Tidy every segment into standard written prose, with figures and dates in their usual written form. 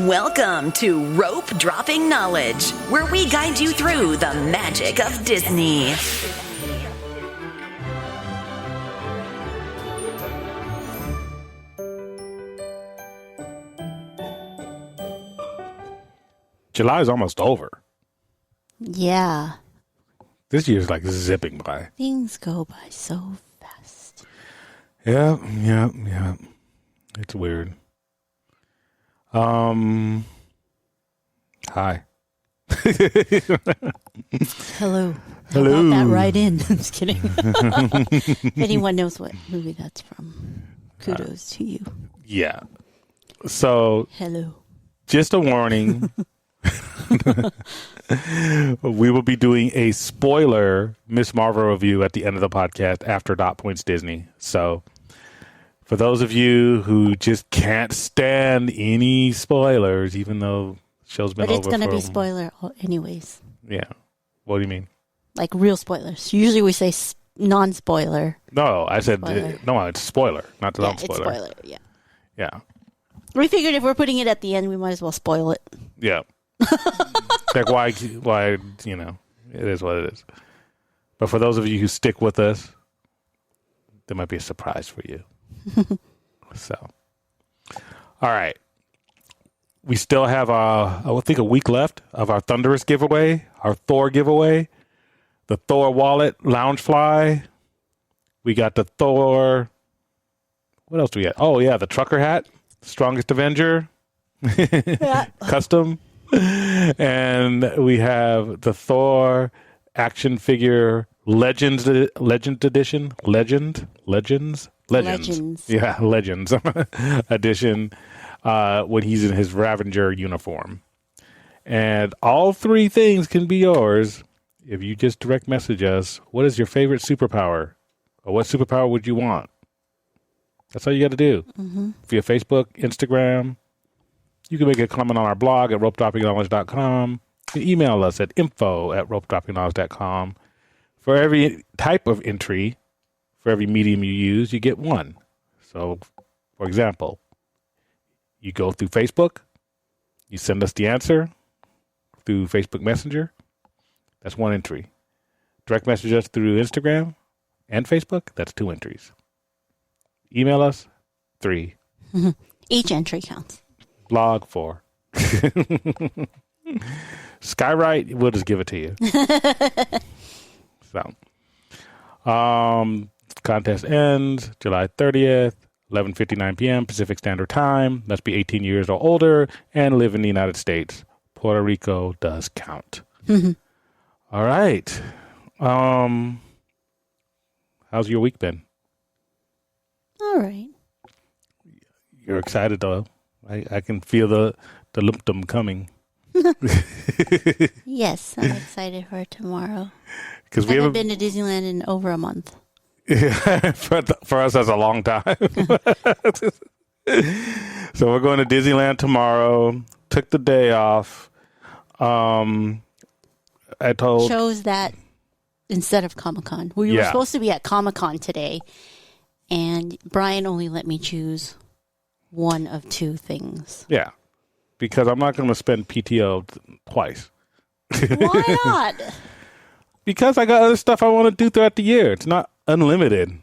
Welcome to Rope Dropping Knowledge, where we guide you through the magic of Disney. July is almost over. Yeah. This year's like zipping by. Things go by so fast. Yeah. It's weird. Hi. Hello. Hello. About that right in. I'm just kidding. If anyone knows what movie that's from, kudos to you. Yeah. So, Hello. just a warning. We will be doing a spoiler Miss Marvel review at the end of the podcast after Dot Points Disney. So, for those of you who just can't stand any spoilers, even though the show's been over, But it's going to be spoiler anyways. Yeah. What do you mean? Like real spoilers. Usually we say non-spoiler. No, I said Spoiler. no. It's spoiler, not the Yeah, non-spoiler. it's spoiler. Yeah. Yeah. We figured if we're putting it at the end, we might as well spoil it. Yeah. Like why, you know, it is what it is. But for those of you who stick with us, there might be a surprise for you. So, all right. We still have, I think, a week left of our Thunderous giveaway, our Thor giveaway, the Thor wallet, Loungefly. We got the Thor. What else do we got? Oh, yeah, the trucker hat, Strongest Avenger, custom. And we have the Thor action figure Legends edition. Legends. Yeah, Legends edition. When he's in his Ravager uniform. And all three things can be yours if you just direct message us. What is your favorite superpower? Or what superpower would you want? That's all you got to do. Mm-hmm. Via Facebook, Instagram. You can make a comment on our blog at ropedroppingknowledge.com. You can email us at info@ropedroppingknowledge.com. For every type of entry, for every medium you use, you get one. So, for example, you go through Facebook, you send us the answer through Facebook Messenger. That's one entry. Direct message us through Instagram and Facebook. That's 2 entries. Email us, 3. Each entry counts. Blog, 4. Skywrite, we'll just give it to you. So, contest ends July 30th. 11:59 p.m. Pacific Standard Time. Must be 18 years or older and live in the United States. Puerto Rico does count. All right. How's your week been? All right. You're excited though. I can feel the lumpdom coming. Yes, I'm excited for tomorrow. Because we haven't been to Disneyland in over a month. Yeah, for us, that's a long time. So we're going to Disneyland tomorrow. Took the day off. I chose that instead of Comic-Con. We were supposed to be at Comic-Con today, and Brian only let me choose one of 2 things. Yeah, because I'm not going to spend PTO twice. Why not? Because I got other stuff I want to do throughout the year. It's not unlimited.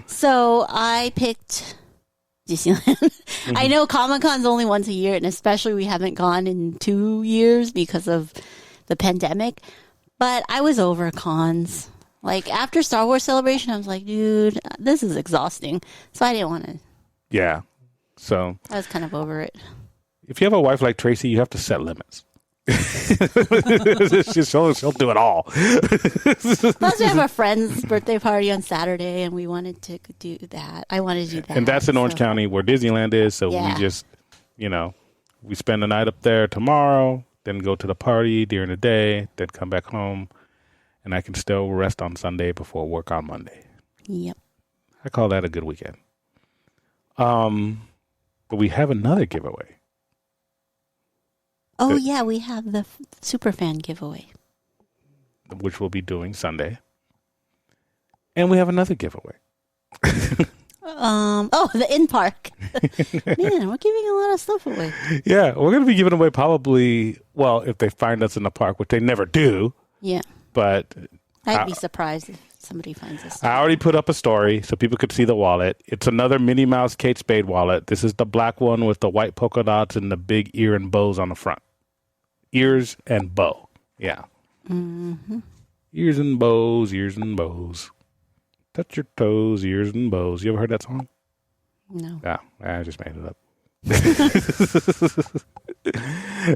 So I picked Disneyland. Mm-hmm. I know Comic-Con's only once a year, and especially we haven't gone in 2 years because of the pandemic. But I was over cons. Like, after Star Wars Celebration, I was like, dude, this is exhausting. So I didn't want to. Yeah. So I was kind of over it. If you have a wife like Tracy, you have to set limits. she'll do it all. Plus, we have a friend's birthday party on Saturday, and we wanted to do that. I wanted to do that. And that's in Orange County where Disneyland is. So yeah. We just, we spend the night up there tomorrow, then go to the party during the day, then come back home. And I can still rest on Sunday before work on Monday. Yep. I call that a good weekend. But we have another giveaway. Oh, yeah, we have the Superfan giveaway. Which we'll be doing Sunday. And we have another giveaway. The in park. Man, we're giving a lot of stuff away. Yeah, we're going to be giving away probably, well, if they find us in the park, which they never do. Yeah. But I'd be surprised if somebody finds us. I already put up a story so people could see the wallet. It's another Minnie Mouse Kate Spade wallet. This is the black one with the white polka dots and the big ear and bows on the front. Ears and bow. Yeah. Mm-hmm. Ears and bows, ears and bows. Touch your toes, ears and bows. You ever heard that song? No. Yeah, I just made it up.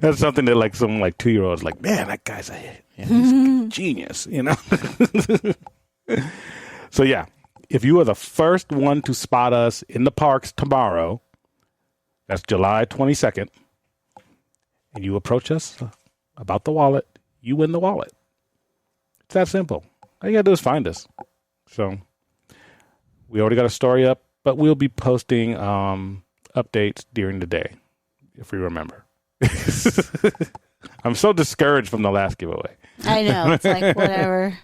That's something that like some like 2-year-olds like, man, that guy's he's a genius, you know. So yeah, if you are the first one to spot us in the parks tomorrow, that's July 22nd, and you approach us about the wallet, you win the wallet. It's that simple. All you gotta do is find us. So we already got a story up, but we'll be posting updates during the day, if we remember. I'm so discouraged from the last giveaway. I know. It's like, whatever.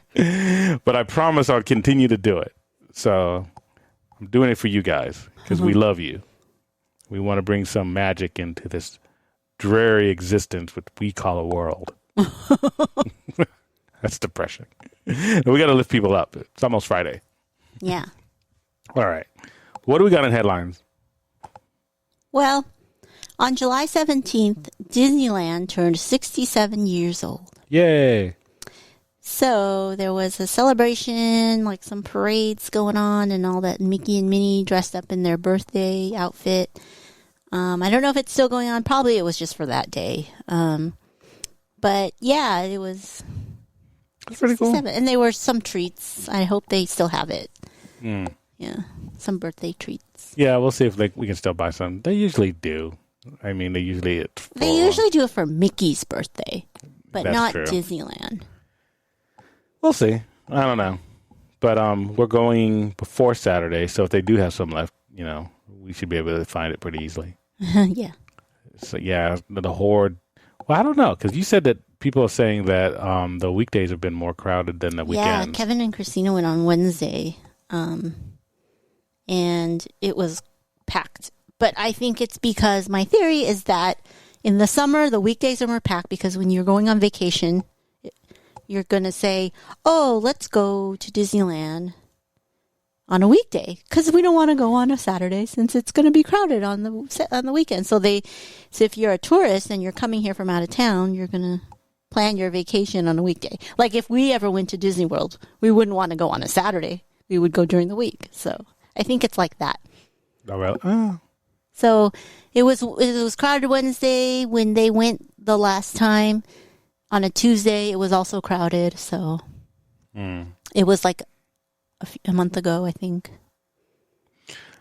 But I promise I'll continue to do it. So I'm doing it for you guys because we love you. We want to bring some magic into this dreary existence which we call a world. That's depression. We got to lift people up. It's almost Friday. Yeah. All right. What do we got in headlines? Well, on July 17th, Disneyland turned 67 years old. Yay. So there was a celebration, like some parades going on and all that. Mickey and Minnie dressed up in their birthday outfit. I don't know if it's still going on. Probably it was just for that day. But yeah, it was pretty cool. And there were some treats. I hope they still have it. Mm. Yeah, some birthday treats. Yeah, we'll see if we can still buy some. They usually do. I mean, they usually do it for Mickey's birthday, but That's not true. Disneyland. We'll see. I don't know. But we're going before Saturday, so if they do have some left, you know, we should be able to find it pretty easily. Yeah. So, yeah, the horde. Well, I don't know, because you said that people are saying that the weekdays have been more crowded than the weekends. Yeah, Kevin and Christina went on Wednesday, and it was packed. But I think it's because my theory is that in the summer, the weekdays are more packed because when you're going on vacation, you're going to say, oh, let's go to Disneyland on a weekday because we don't want to go on a Saturday since it's going to be crowded on the weekend. So if you're a tourist and you're coming here from out of town, you're going to plan your vacation on a weekday. Like if we ever went to Disney World, we wouldn't want to go on a Saturday. We would go during the week. So I think it's like that. Oh, well, So it was crowded Wednesday when they went the last time. On a Tuesday, it was also crowded. So it was like a month ago, I think.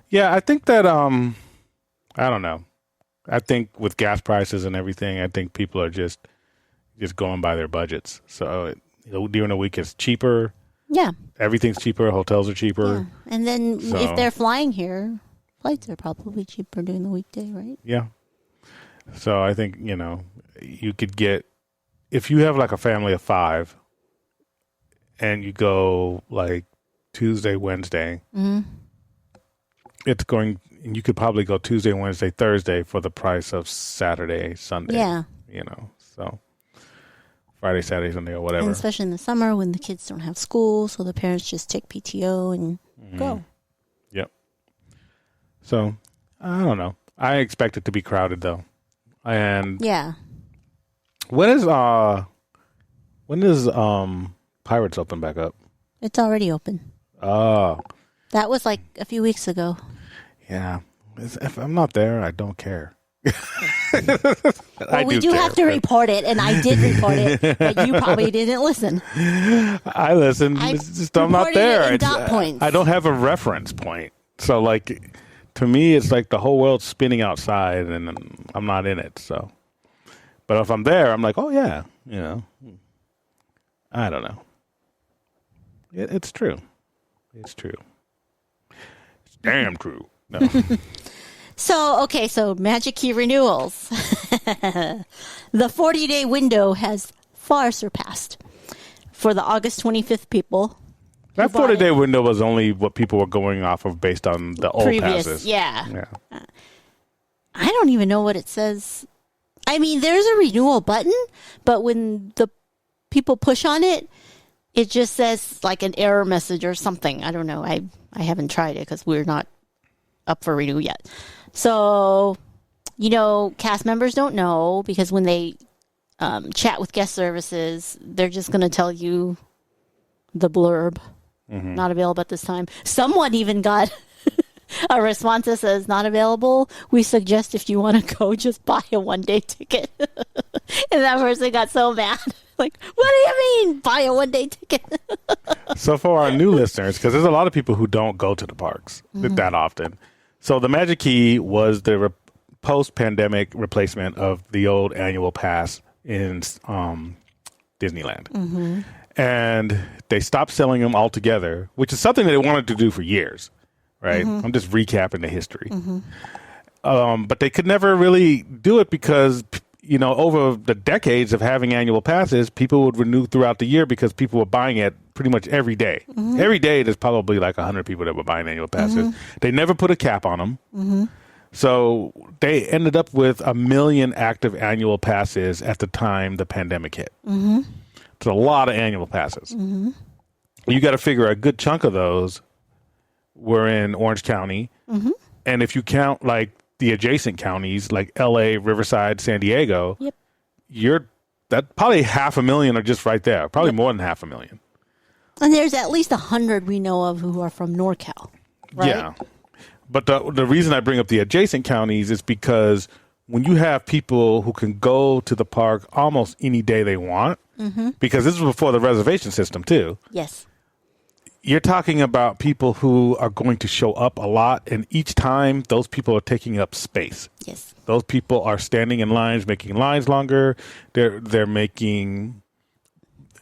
Yeah, I think that, I don't know. I think with gas prices and everything, I think people are just going by their budgets. So during the week, it's cheaper. Yeah. Everything's cheaper. Hotels are cheaper. Yeah. And then if they're flying here, flights are probably cheaper during the weekday, right? Yeah. So I think, you could get, if you have like a family of 5 and you go like Tuesday, Wednesday, you could probably go Tuesday, Wednesday, Thursday for the price of Saturday, Sunday. Yeah. So Friday, Saturday, Sunday, or whatever. And especially in the summer when the kids don't have school, so the parents just take PTO and go. Yep. So, I don't know. I expect it to be crowded though. And yeah. When is Pirates open back up? It's already open. Oh. That was like a few weeks ago. Yeah. If I'm not there, I don't care. Well, we do have to report it, and I did report it, but you probably didn't listen. I listened. It's just I'm not there. I don't have a reference point. So, like, to me, it's like the whole world's spinning outside, and I'm not in it. So, but if I'm there, I'm like, oh yeah, I don't know. It's true. It's true. It's damn true. No. So Magic Key renewals. The 40-day window has far surpassed. For the August 25th people, That 40-day window was only what people were going off of based on the old previous, passes. yeah. I don't even know what it says. I mean, there's a renewal button, but when the people push on it, it just says like an error message or something. I don't know. I haven't tried it because we're not up for renew yet. So, cast members don't know because when they chat with guest services, they're just going to tell you the blurb. Not available at this time. Someone even got a response that says not available. We suggest if you want to go, just buy a 1-day ticket. And that person got so mad. Like, what do you mean buy a 1-day ticket? So for our new listeners, because there's a lot of people who don't go to the parks that often. So the Magic Key was the post-pandemic replacement of the old annual pass in Disneyland. And they stopped selling them altogether, which is something that they wanted to do for years, right? I'm just recapping the history. But they could never really do it because, over the decades of having annual passes, people would renew throughout the year because people were buying it pretty much every day. Every day, there's probably like 100 people that were buying annual passes. They never put a cap on them. So they ended up with 1 million active annual passes at the time the pandemic hit. It's a lot of annual passes. You got to figure a good chunk of those were in Orange County. And if you count like the adjacent counties like LA, Riverside, San Diego, that probably 500,000 are just right there. Probably more than 500,000. And there's at least 100 we know of who are from NorCal, right? Yeah. But the reason I bring up the adjacent counties is because when you have people who can go to the park almost any day they want, because this was before the reservation system too. Yes. You're talking about people who are going to show up a lot, and each time those people are taking up space. Yes. Those people are standing in lines, making lines longer. They're making,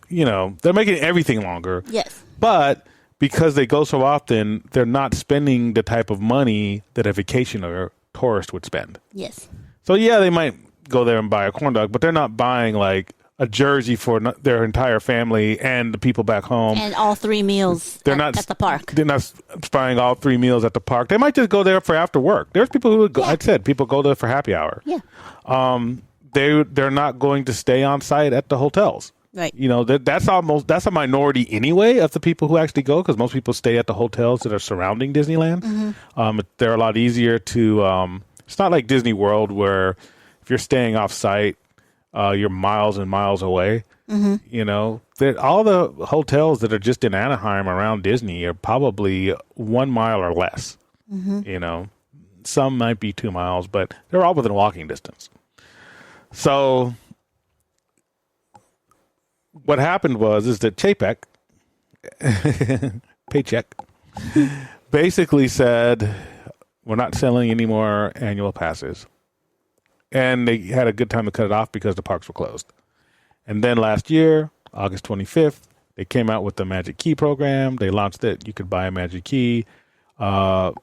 they're making everything longer. Yes. But because they go so often, they're not spending the type of money that a vacation or a tourist would spend. Yes. So yeah, they might go there and buy a corn dog, but they're not buying like a jersey for their entire family and the people back home. And all 3 meals at the park. They're not buying all 3 meals at the park. They might just go there for after work. There's people who, I said, people go there for happy hour. Yeah. They're not going to stay on site at the hotels. Right. That's a minority anyway of the people who actually go, because most people stay at the hotels that are surrounding Disneyland. They're a lot easier to, it's not like Disney World where if you're staying off site, you're miles and miles away. All the hotels that are just in Anaheim around Disney are probably 1 mile or less. Some might be 2 miles, but they're all within walking distance. So what happened is that Chapek, Paycheck, basically said, we're not selling any more annual passes. And they had a good time to cut it off because the parks were closed. And then last year, August 25th, they came out with the Magic Key program. They launched it. You could buy a Magic Key. But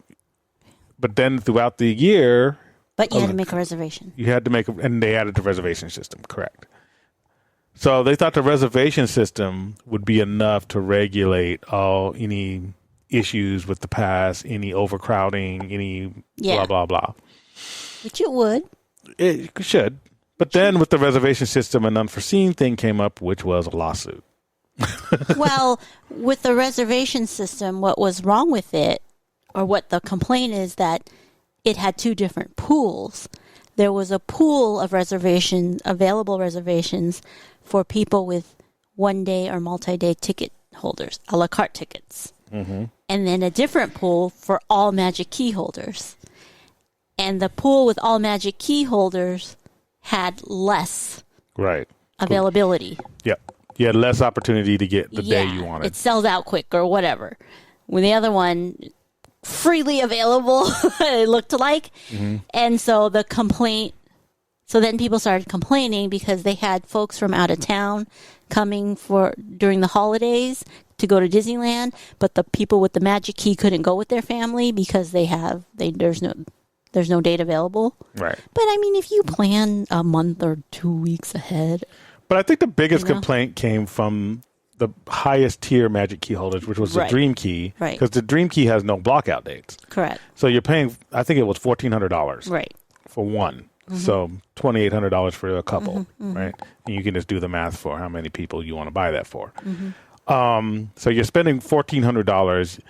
then throughout the year... But you had to make a reservation. You had to and they added the reservation system, correct. So they thought the reservation system would be enough to regulate any issues with the pass, any overcrowding, any blah, blah, blah. Which it would. It should. But then with the reservation system, an unforeseen thing came up, which was a lawsuit. Well, with the reservation system, what was wrong with it, or what the complaint is, that it had 2 different pools. There was a pool of available reservations for people with 1-day or multi-day ticket holders, a la carte tickets. And then a different pool for all Magic Key holders. And the pool with all Magic Key holders had less availability. Yep. You had less opportunity to get the day you wanted. It sells out quick or whatever. When the other one, freely available, it looked like. And so so then people started complaining because they had folks from out of town coming during the holidays to go to Disneyland, but the people with the Magic Key couldn't go with their family because there's no date available. Right. But I mean, if you plan a month or 2 weeks ahead. But I think the biggest complaint came from the highest tier Magic Key holders, which was the Right. Dream Key, Right. because the Dream Key has no blockout dates. Correct. So you're paying, I think it was $1,400 Right. for one. So $2,800 for a couple, right? And you can just do the math for how many people you want to buy that for. So you're spending $1,400.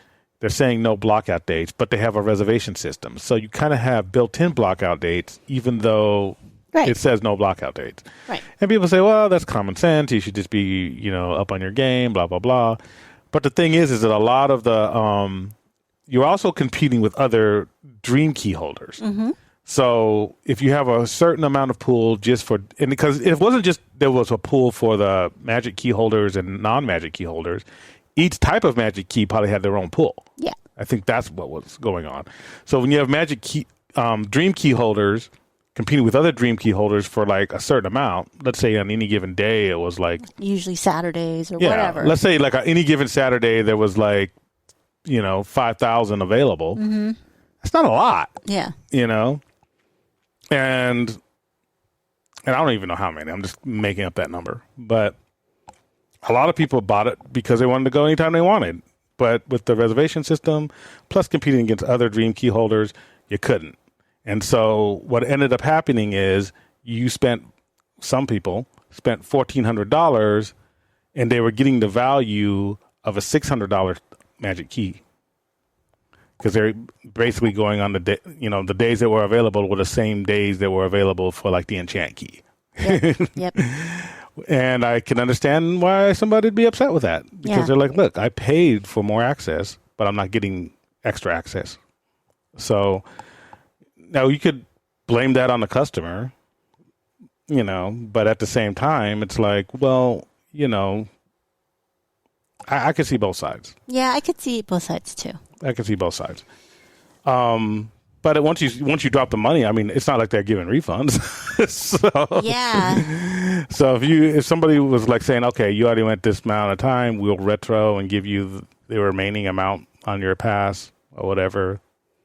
They're saying no blockout dates, but they have a reservation system. So you kind of have built-in blockout dates, even though Right. it says no blockout dates. Right. And people say, well, that's common sense. You should just be, up on your game, blah, blah, blah. But the thing is that a lot of the, you're also competing with other Dream Key holders. So if you have a certain amount of pool just for, and because it wasn't just there was a pool for the Magic Key holders and non-Magic Key holders, each type of Magic Key probably had their own pool. Yeah. I think that's what was going on. So when you have Magic Key, Dream Key holders competing with other Dream Key holders for like a certain amount, let's say on any given day it was like, Usually Saturdays or yeah, whatever. let's say like on any given Saturday there was like, 5,000 available. That's not a lot, Yeah. And I don't even know how many. I'm just making up that number. But a lot of people bought it because they wanted to go anytime they wanted. But with the reservation system, plus competing against other Dream Key holders, you couldn't. And so what ended up happening is some people spent $1,400 and they were getting the value of a $600 Magic Key. Because they're basically going on the days that were available were the same days that were available for like the Enchant Key. Yep. And I can understand why somebody would be upset with that. Because Yeah. they're like, look, I paid for more access, but I'm not getting extra access. So now you could blame that on the customer, but at the same time, it's like, well, I could see both sides. Yeah, I could see both sides too. I can see both sides. But once you drop the money, I mean, it's not like they're giving refunds. Yeah. So if somebody was like saying, okay, you already went this amount of time, we'll retro and give you the remaining amount on your pass or whatever,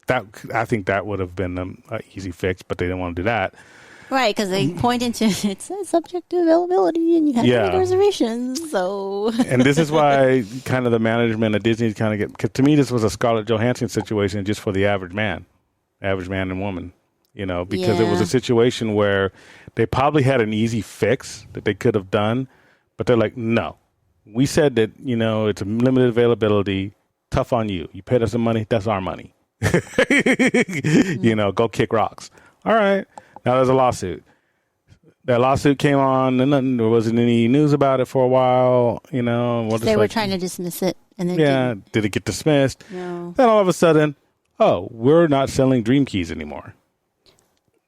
I think that would have been an easy fix, but they didn't want to do that. Right, because they point into it says subject to availability and you have to make reservations. So, and this is why kind of the management of Disney kind of because to me this was a Scarlett Johansson situation just for the average man and woman, because it was a situation where they probably had an easy fix that they could have done, but they're like, no, we said that it's a limited availability. Tough on you. You paid us some money. That's our money. Go kick rocks. All right. Now there's a lawsuit. That lawsuit came on, and there wasn't any news about it for a while. they were trying to dismiss it, and then did it get dismissed? No. Then all of a sudden, we're not selling Dream Keys anymore.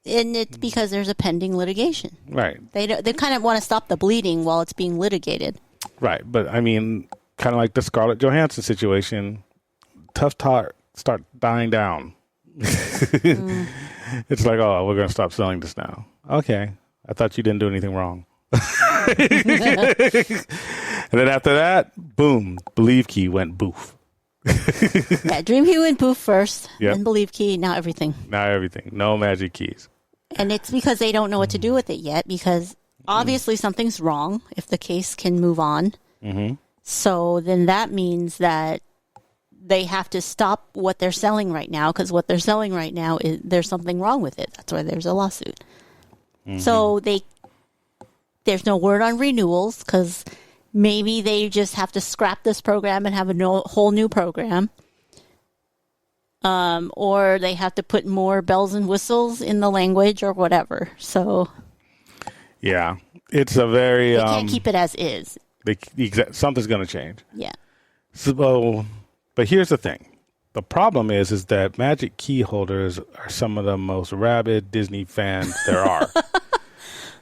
And it's because there's a pending litigation. Right. They kind of want to stop the bleeding while it's being litigated. Right, but I mean, kind of like the Scarlett Johansson situation, tough talk start dying down. It's like, oh, we're going to stop selling this now. Okay. I thought you didn't do anything wrong. And then after that, boom, Believe Key went boof. Yeah, Dream Key went poof first, Yep. then Believe Key, now everything. Now everything. No Magic Keys. And it's because they don't know what to do with it yet, because obviously something's wrong if the case can move on. Mm-hmm. So then that means that they have to stop what they're selling right now, because what they're selling right now there's something wrong with it. That's why there's a lawsuit. Mm-hmm. So there's no word on renewals, because maybe they just have to scrap this program and have a whole new program. Or they have to put more bells and whistles in the language or whatever. So yeah, it's a very they can't keep it as is. Something's going to change. Yeah. So, but here's the thing. The problem is that Magic Key holders are some of the most rabid Disney fans there are.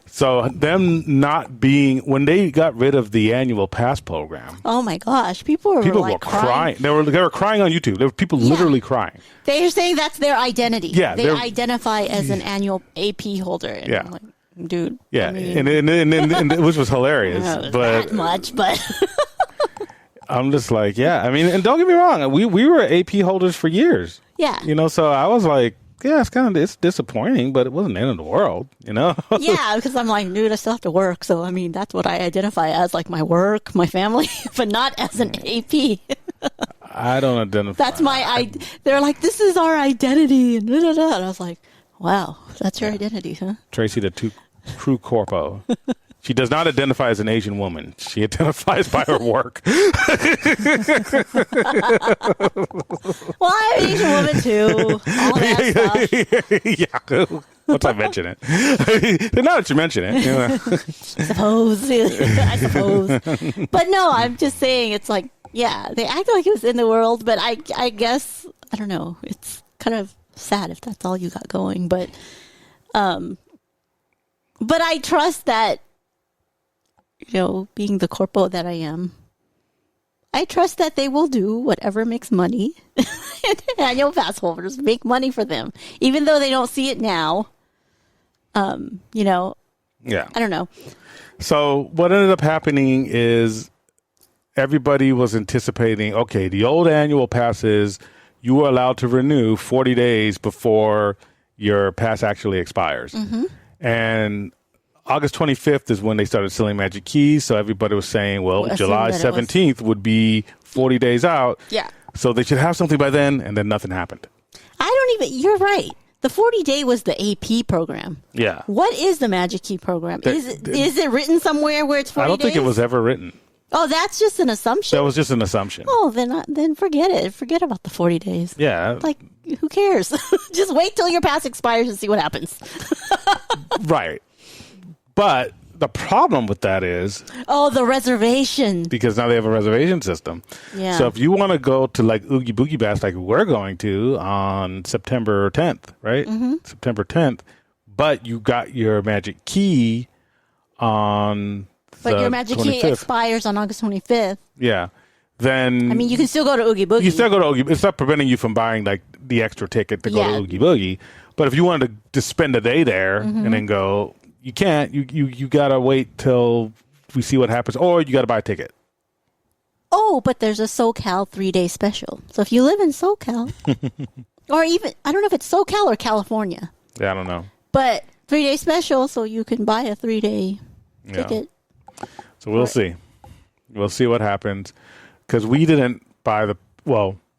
So them not being, when they got rid of the annual pass program. Oh my gosh, people were crying. They were crying on YouTube. There were people literally crying. They're saying that's their identity. Yeah, they identify as an annual AP holder. And yeah. I'm like, dude. Yeah, I mean, and which was hilarious. not but that much, but I'm just like, yeah. I mean, and don't get me wrong, we were AP holders for years. yeah. So I was like, yeah, it's disappointing, but it wasn't the end of the world, you know? Yeah, because I'm like, dude, I still have to work. So, I mean, that's what I identify as, like my work, my family, but not as an AP. I don't identify. That's they're like, this is our identity. And, da, da, da. And I was like, wow, that's your identity, huh? Tracy, the true corpo. She does not identify as an Asian woman. She identifies by her work. Well, I'm an Asian woman too. All that stuff. Yeah. Once I mention it. Now that you mention it. You know. I suppose. But no, I'm just saying it's like, yeah, they act like it was in the world, but I guess, I don't know. It's kind of sad if that's all you got going. But I trust that, you know, being the corpo that I am, I trust that they will do whatever makes money. Annual pass holders make money for them, even though they don't see it now. You know, Yeah. I don't know. So what ended up happening is everybody was anticipating, okay, the old annual passes, you were allowed to renew 40 days before your pass actually expires. Mm-hmm. And August 25th is when they started selling Magic Keys. So everybody was saying, well, July 17th would be 40 days out. Yeah. So they should have something by then. And then nothing happened. You're right. The 40-day was the AP program. Yeah. What is the Magic Key program? Is it written somewhere where it's 40 days? I don't think it was ever written. Oh, that's just an assumption? That was just an assumption. Oh, then forget it. Forget about the 40 days. Yeah. Like, who cares? Just wait till your pass expires and see what happens. Right. But the problem with that is... Oh, the reservation. Because now they have a reservation system. Yeah. So if you want to go to like Oogie Boogie Bash like we're going to on September 10th, right? Mm-hmm. September 10th. But you got your Magic Key on But your Magic 25th. Key expires on August 25th. Yeah. Then... I mean, you can still go to Oogie Boogie. You still go to Oogie. It's not preventing you from buying like the extra ticket to go to Oogie Boogie. But if you wanted to spend a day there and then go... You can't. You gotta wait till we see what happens, or you gotta buy a ticket. Oh, but there's a SoCal 3-day special. So if you live in SoCal, or even I don't know if it's SoCal or California. Yeah, I don't know. But 3-day special, so you can buy a 3-day ticket. So we'll see. We'll see what happens because we didn't buy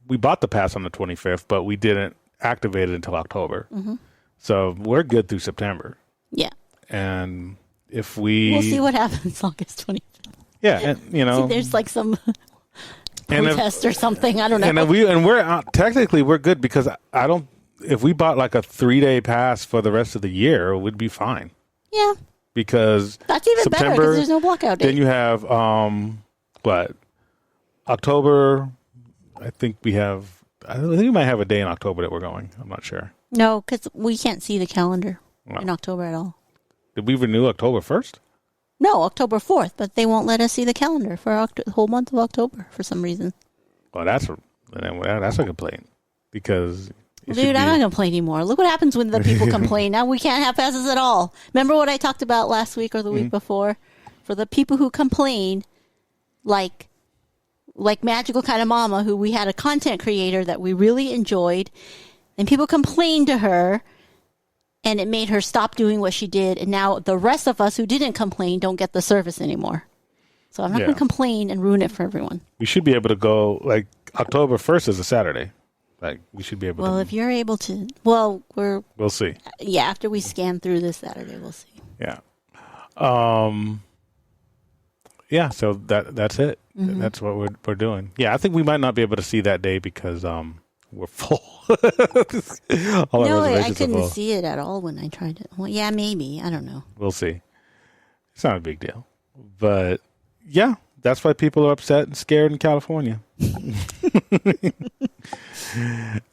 we bought the pass on the 25th, but we didn't activate it until October. Mm-hmm. So we're good through September. Yeah. And if we'll see what happens August 25th. Yeah, and, you know, there's like some protest or something. I don't know. And we're technically we're good because I don't. If we bought like a 3-day pass for the rest of the year, we'd be fine. Yeah, because that's even September, better because there's no blackout date. Then you have October. I think we might have a day in October that we're going. I'm not sure. No, because we can't see the calendar in October at all. Did we renew October 1st? No, October 4th, but they won't let us see the calendar for the whole month of October for some reason. Well, that's a complaint because... Dude, I'm not going to complain anymore. Look what happens when the people complain. Now we can't have passes at all. Remember what I talked about last week or the week before? For the people who complain, like Magical Kind of Mama, who we had a content creator that we really enjoyed, and people complained to her, and it made her stop doing what she did, and now the rest of us who didn't complain don't get the service anymore. So I'm not going to complain and ruin it for everyone. We should be able to go, like, October 1st is a Saturday. Like, we should be able to... Well, if you're able to... We'll see. Yeah, after we scan through this Saturday, we'll see. Yeah. Yeah, so that's it. Mm-hmm. That's what we're doing. Yeah, I think we might not be able to see that day because we're full. No, I couldn't see it at all when I tried it. Well, yeah, maybe. I don't know. We'll see. It's not a big deal. But, yeah, that's why people are upset and scared in California.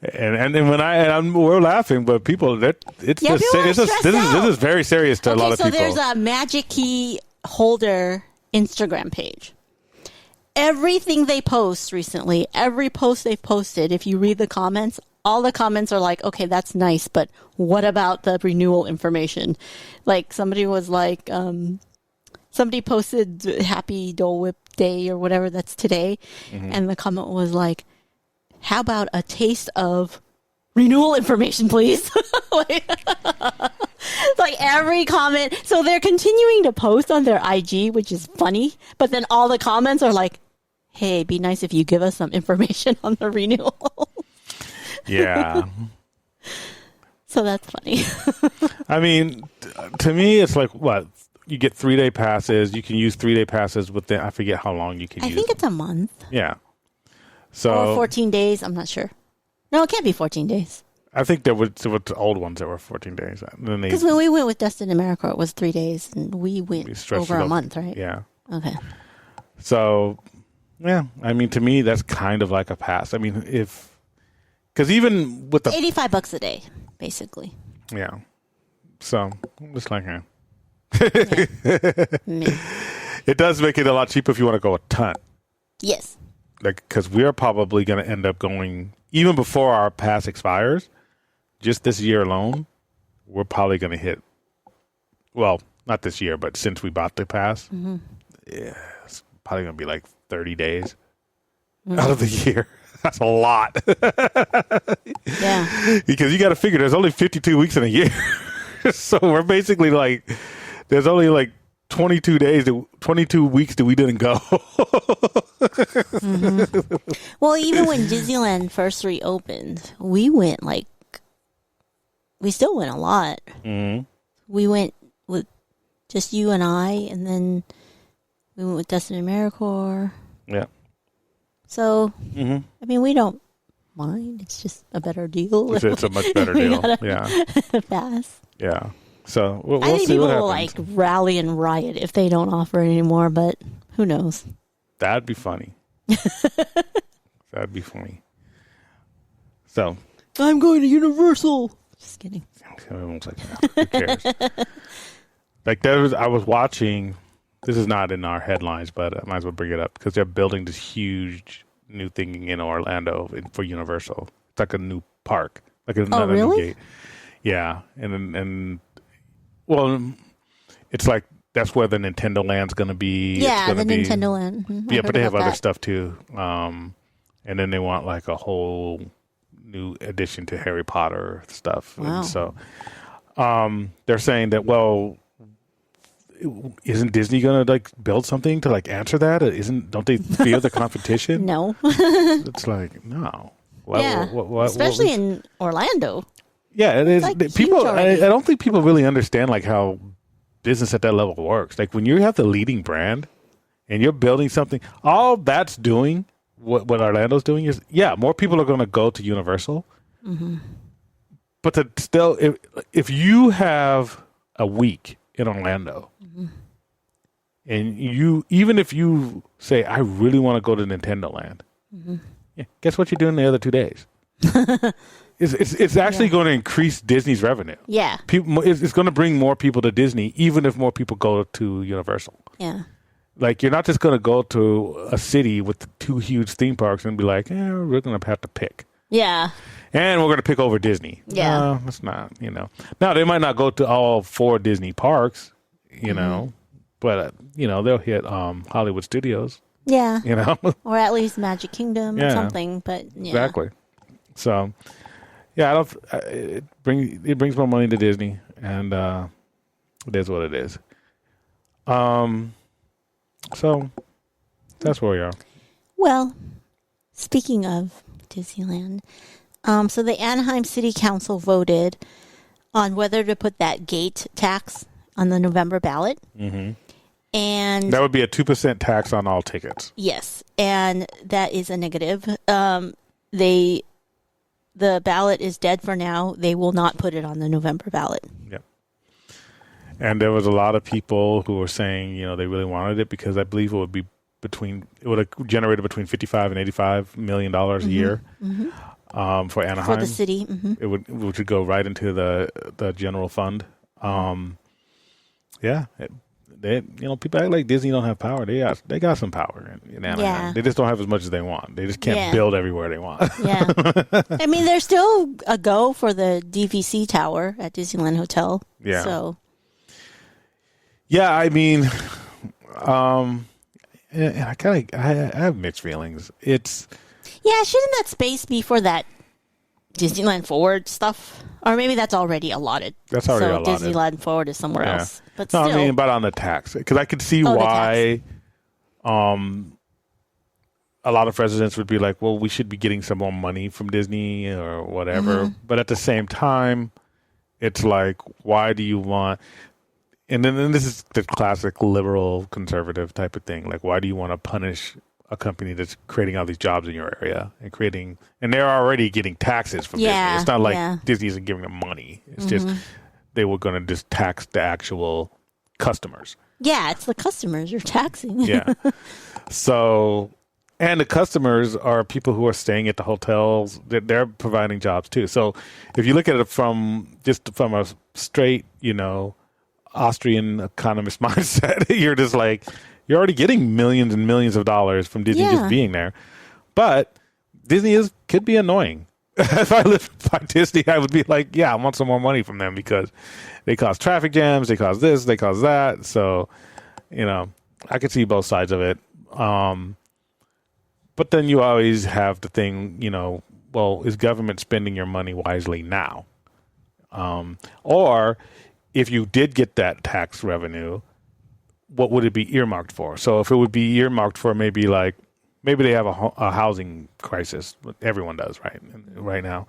and then we're laughing, but people, this is very serious to a lot of people. So there's a Magic Key holder Instagram page. Everything they post recently, every post they've posted, if you read the comments, all the comments are like, okay, that's nice, but what about the renewal information? Like somebody was like, somebody posted Happy Dole Whip Day or whatever that's today. Mm-hmm. And the comment was like, how about a taste of renewal information, please. like every comment. So they're continuing to post on their IG, which is funny. But then all the comments are like, hey, be nice if you give us some information on the renewal. Yeah. So that's funny. I mean, to me, it's like, what? You get 3-day passes. You can use 3-day passes within, I forget how long you can use. I think it's a month. Yeah. So, or 14 days. I'm not sure. No, it can't be 14 days. I think there were the old ones that were 14 days. Because when we went with Destin America, it was 3 days, and we went over a month, right? Yeah. Okay. So, yeah. I mean, to me, that's kind of like a pass. I mean, because even with the $85 a day, basically. Yeah. So, I'm just like, Yeah. It does make it a lot cheaper if you want to go a ton. Yes. Like, because we are probably going to end up going, even before our pass expires, just this year alone, we're probably going to hit, well, not this year, but since we bought the pass, yeah, it's probably going to be like 30 days out of the year. That's a lot. Yeah. Because you got to figure there's only 52 weeks in a year. So we're basically like, there's only like 22 weeks that we didn't go. Well, even when Disneyland first reopened, we went we still went a lot. Mm-hmm. We went with just you and I, and then we went with Destin and AmeriCorps. Yeah. So, I mean, we don't mind. It's just a better deal. It's a much better deal. Yeah. Pass. Yeah. So we'll I think see people what will happens. rally and riot if they don't offer it anymore, but who knows? That'd be funny. That'd be funny. So I'm going to Universal. Just kidding. everyone's like, who cares? Like I was watching. This is not in our headlines, but I might as well bring it up because they're building this huge new thing in Orlando for Universal. It's like a new park, like another really? new gate. Yeah, and well, it's like that's where the Nintendo Land's going to be. Yeah, the Nintendo Land. Yeah, but they have other stuff too. And then they want like a whole new addition to Harry Potter stuff. Wow. And so they're saying that, well, isn't Disney going to like build something to like answer that? Don't they fear the competition? No. It's like, no. Especially in Orlando. Yeah, it is. Like People, I huge already. don't think people really understand like how business at that level works. Like when you have the leading brand and you're building something, all that's doing, what Orlando's doing is, yeah, more people are going to go to Universal. Mm-hmm. But still, if you have a week in Orlando, and even if you say, I really want to go to Nintendo Land, yeah, guess what you're doing the other 2 days? It's actually going to increase Disney's revenue. Yeah. It's going to bring more people to Disney, even if more people go to Universal. Yeah. Like, you're not just going to go to a city with 2 huge theme parks and be like, we're going to have to pick. Yeah. And we're going to pick over Disney. Yeah. No, that's not, Now, they might not go to all 4 Disney parks, but, they'll hit Hollywood Studios, Yeah. Or at least Magic Kingdom or something. But yeah. Exactly. So, yeah, it brings more money to Disney, and it is what it is. So that's where we are. Well, speaking of Disneyland, so the Anaheim City Council voted on whether to put that gate tax on the November ballot. Mm-hmm. And that would be a 2% tax on all tickets. Yes, and that is a negative. The ballot is dead for now. They will not put it on the November ballot. Yep. And there was a lot of people who were saying, they really wanted it because I believe it would have generated between $55 and $85 million a year for Anaheim. For the city. Mm-hmm. Which would go right into the general fund. People act like Disney don't have power. They got some power in Anaheim. Yeah. They just don't have as much as they want. They just can't build everywhere they want. Yeah. I mean, there's still a go for the DVC tower at Disneyland Hotel. Yeah. So. Yeah, I mean, and I have mixed feelings. Shouldn't that space be for that Disneyland Forward stuff, or maybe that's already allotted. That's already allotted. Disneyland Forward is somewhere else. But no, still, I mean, but on the tax, because I could see why. A lot of residents would be like, well, we should be getting some more money from Disney or whatever. Mm-hmm. But at the same time, it's like, why do you want... And then this is the classic liberal conservative type of thing. Like, why do you want to punish a company that's creating all these jobs in your area and they're already getting taxes from Disney. It's not like Disney isn't giving them money. It's just they were going to just tax the actual customers. Yeah, it's the customers you're taxing. Yeah. So... And the customers are people who are staying at the hotels. They're providing jobs too. So if you look at it from a straight, Austrian economist mindset, you're just like, you're already getting millions and millions of dollars from Disney just being there. But Disney could be annoying. If I lived by Disney, I would be like, yeah, I want some more money from them because they cause traffic jams, they cause this, they cause that. So, I could see both sides of it. But then you always have the thing, well, is government spending your money wisely now? Or if you did get that tax revenue, what would it be earmarked for? So if it would be earmarked for maybe they have a housing crisis, everyone does right now.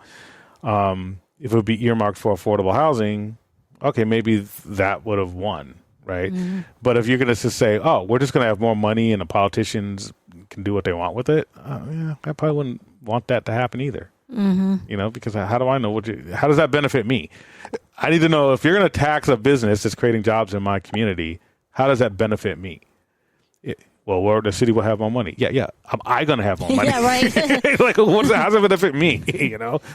If it would be earmarked for affordable housing, okay, maybe that would have won. Right. Mm-hmm. But if you're going to just say, oh, we're just going to have more money and the politicians can do what they want with it, I probably wouldn't want that to happen either. Mm-hmm. Because how do I know how does that benefit me? I need to know if you're going to tax a business that's creating jobs in my community, how does that benefit me? Well, the city will have more money. Yeah. Am I going to have more money? Yeah, right. How's it benefit me?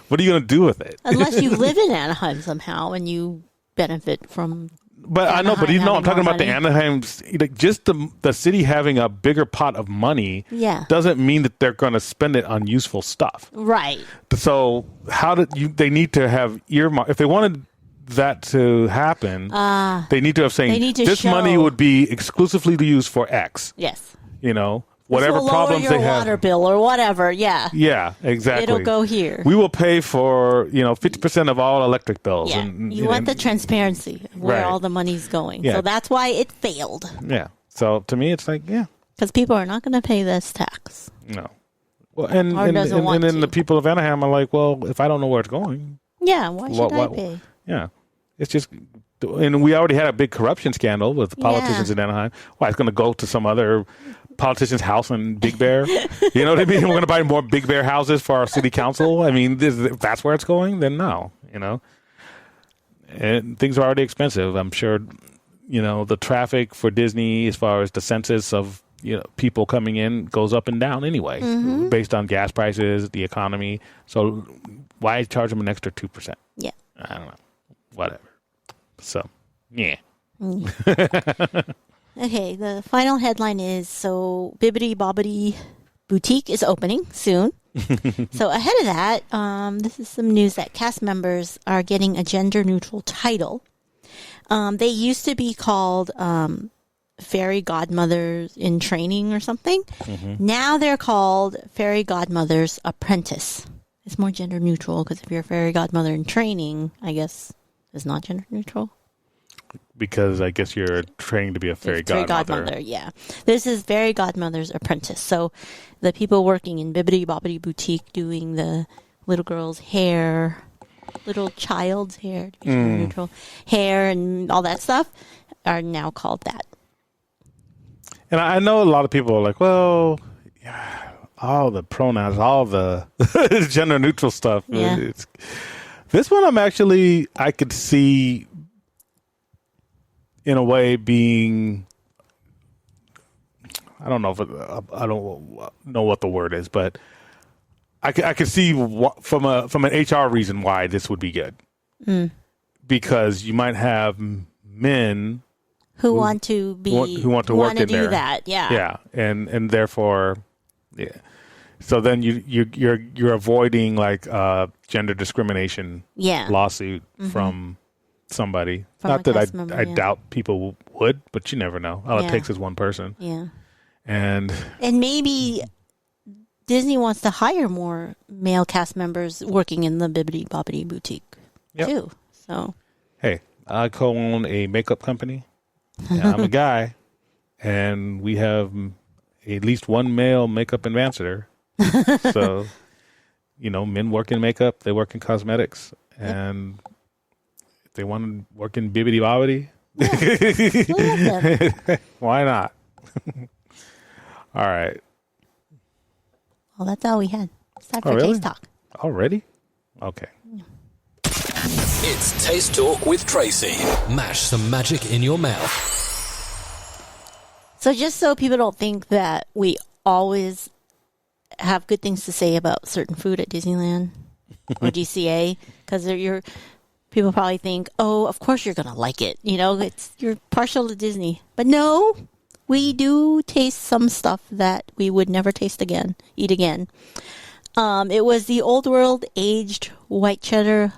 What are you going to do with it? Unless you live in Anaheim somehow and you benefit from... But Anaheim, I know, but I'm talking about the Anaheim's, just the city having a bigger pot of money doesn't mean that they're going to spend it on useful stuff. Right. So they need to have earmark, if they wanted that to happen, they need to have saying this money would be exclusively to use for X. Yes. Whatever problems they have, water bill or whatever, yeah, exactly. It'll go here. We will pay for 50% of all electric bills. Yeah, and you want the transparency of where all the money's going. Yeah. So that's why it failed. Yeah. So to me, it's like because people are not going to pay this tax. No. Well, and then the people of Anaheim are like, well, if I don't know where it's going, why should I pay? Yeah, it's just. And we already had a big corruption scandal with politicians in Anaheim. Why, it's going to go to some other politician's house in Big Bear? You know what I mean? We're going to buy more Big Bear houses for our city council. I mean, if that's where it's going, then no, And things are already expensive. I'm sure, the traffic for Disney as far as the census of, people coming in goes up and down anyway, based on gas prices, the economy. So why charge them an extra 2%? Yeah. I don't know. Whatever. So, yeah. Okay, the final headline is, Bibbidi Bobbidi Boutique is opening soon. So ahead of that, this is some news that cast members are getting a gender-neutral title. They used to be called Fairy Godmothers in Training or something. Mm-hmm. Now they're called Fairy Godmothers Apprentice. It's more gender-neutral because if you're a Fairy Godmother in Training, I guess... It's not gender neutral. Because I guess you're training to be a fairy godmother. Yeah. This is Fairy Godmother's Apprentice. So the people working in Bibbidi Bobbidi Boutique doing the little girl's hair, little child's hair, gender neutral hair and all that stuff are now called that. And I know a lot of people are like, well, all the pronouns, all the gender neutral stuff. Yeah. This one I could see in a way being, I don't know what the word is, but I could see from an HR reason why this would be good. Because you might have men who want to work in do there. That, yeah, and therefore, yeah. So then you're avoiding like gender discrimination lawsuit from somebody. Not that I doubt people would, but you never know. All it takes is one person. Yeah. And maybe Disney wants to hire more male cast members working in the Bibbidi Bobbidi Boutique too. So, hey, I co-own a makeup company. And I'm a guy, and we have at least one male makeup ambassador. So, men work in makeup, they work in cosmetics, and if they want to work in Bibbidi Bobbidi, why not? All right. Well, that's all we had. It's time for really? Taste Talk. Already? Okay. It's Taste Talk with Tracy. Mash some magic in your mouth. So just so people don't think that we always have good things to say about certain food at Disneyland or DCA, because people probably think, oh, of course you're going to like it. You're partial to Disney. But no, we do taste some stuff that we would never eat again. It was the Old World aged white cheddar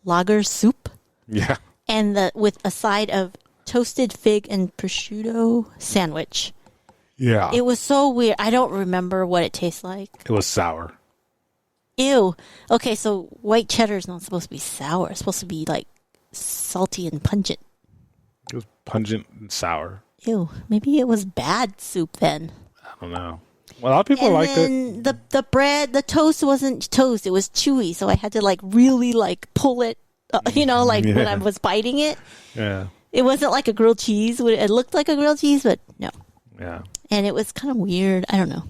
lager soup. Yeah. And with a side of toasted fig and prosciutto sandwich. Yeah. It was so weird. I don't remember what it tastes like. It was sour. Ew. Okay, so white cheddar is not supposed to be sour. It's supposed to be like salty and pungent. It was pungent and sour. Ew. Maybe it was bad soup then. I don't know. Well, a lot of people liked it. And the bread, the toast wasn't toast. It was chewy, so I had to really pull it, when I was biting it. Yeah. It wasn't like a grilled cheese. It looked like a grilled cheese, but no. Yeah. And it was kind of weird. I don't know.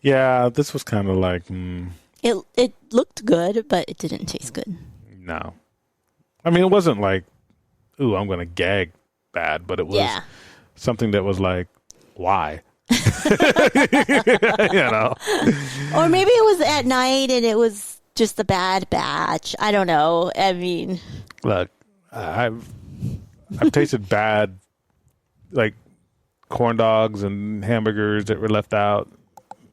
Yeah, this was kind of like... It looked good, but it didn't taste good. No. I mean, it wasn't like, ooh, I'm going to gag bad, but it was something that was like, why? Or maybe it was at night and it was just a bad batch. I don't know. I mean... Look, I've tasted bad, like, corn dogs and hamburgers that were left out.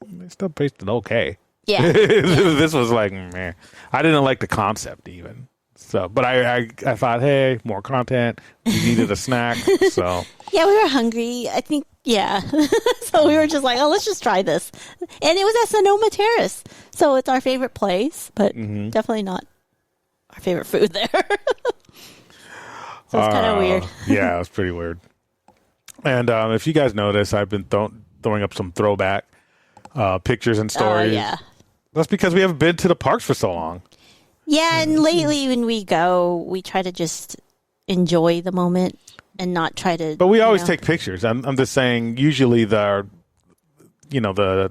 They still tasted okay. Yeah. This was like, man. I didn't like the concept even. So, but I thought, hey, more content. We needed a snack. So yeah, we were hungry. I think, yeah. So we were just like, oh, let's just try this. And it was at Sonoma Terrace. So it's our favorite place, but definitely not our favorite food there. So it's kind of weird. Yeah, it was pretty weird. And if you guys notice, I've been throwing up some throwback pictures and stories. Oh, yeah. That's because we haven't been to the parks for so long. Yeah, and lately when we go, we try to just enjoy the moment and not try to... But we always take pictures. I'm just saying, usually the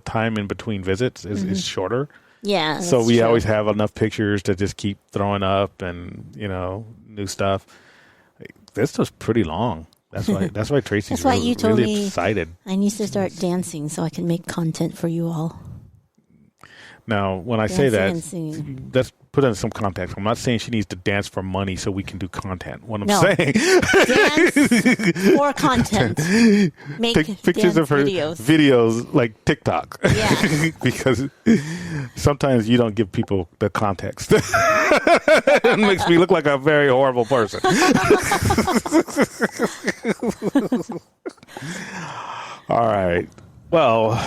time in between visits is shorter. Yeah, so we true. always have enough pictures to just keep throwing up and, new stuff. This was pretty long. That's why Tracy's really excited. I need to start dancing so I can make content for you all. Now, when I say that, let's put in some context. I'm not saying she needs to dance for money so we can do content. What I'm saying, dance for content. Make take pictures of her videos like TikTok. Yeah. Because sometimes you don't give people the context. It makes me look like a very horrible person. All right. Well...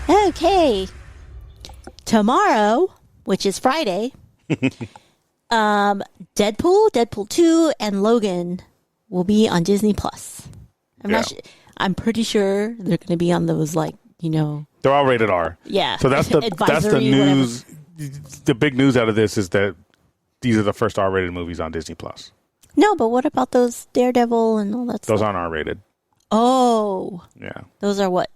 Okay. Tomorrow, which is Friday, Deadpool 2, and Logan will be on Disney Plus. I'm pretty sure they're going to be on those, they're all rated R. Yeah. So that's the news. Whatever. The big news out of this is that these are the first R-rated movies on Disney Plus. No, but what about those Daredevil and all that stuff? Those aren't R-rated. Oh. Yeah. Those are what?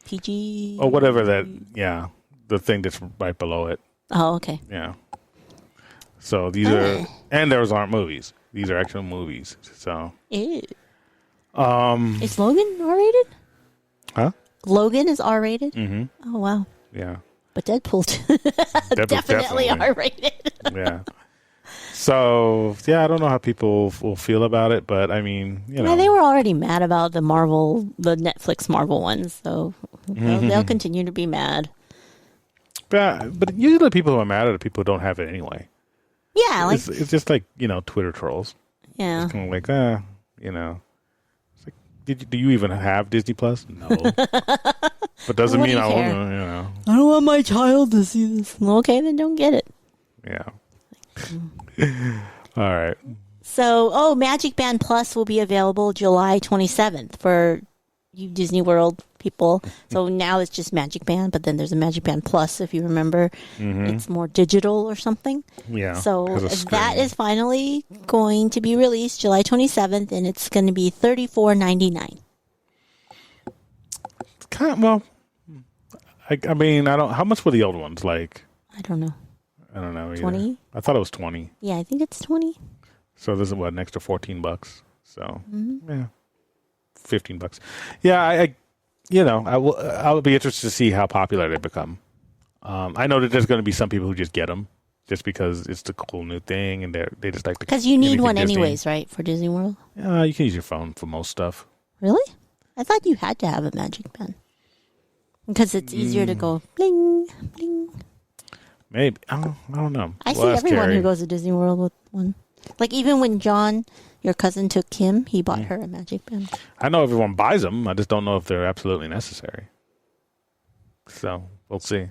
PG? Oh, whatever that, yeah. The thing that's right below it. Oh, okay. Yeah. So these are, and those aren't movies. These are actual movies. So. Ew. Is Logan R-rated? Huh? Logan is R-rated? Mm-hmm. Oh, wow. Yeah. But Deadpool definitely R-rated. Yeah. So, yeah, I don't know how people will feel about it, but I mean, Yeah, they were already mad about the Netflix Marvel ones, so they'll continue to be mad. But usually people who are mad at it, people who don't have it anyway. Yeah. It's just like, Twitter trolls. Yeah. It's kind of like, Do you even have Disney Plus? No. But doesn't What do mean you I care? won't, I don't want my child to see this. Okay, then don't get it. Yeah. All right. So, Magic Band Plus will be available July 27th for you Disney World people. So now it's just Magic Band, but then there's a Magic Band Plus, if you remember. It's more digital or something. Yeah. So has a that screen. is finally going to be released July 27th, and it's going to be $34.99. Well, I mean, I don't. How much were the old ones? Like, I don't know. I don't know. Either. 20? I thought it was 20. Yeah, I think it's 20. So this is what, an extra $14. So yeah, $15. Yeah, I'll be interested to see how popular they become. I know that there's going to be some people who just get them just because it's the cool new thing, and they just like Because you need anything one Disney. anyways, right, for Disney World? You can use your phone for most stuff. Really? I thought you had to have a Magic Band. Because it's easier to go bling, bling. Maybe I don't know. I see Well, ask everyone Carrie. who goes to Disney World with one. Like even when John, your cousin, took Kim, he bought her a Magic Band. I know everyone buys them. I just don't know if they're absolutely necessary. So we'll see.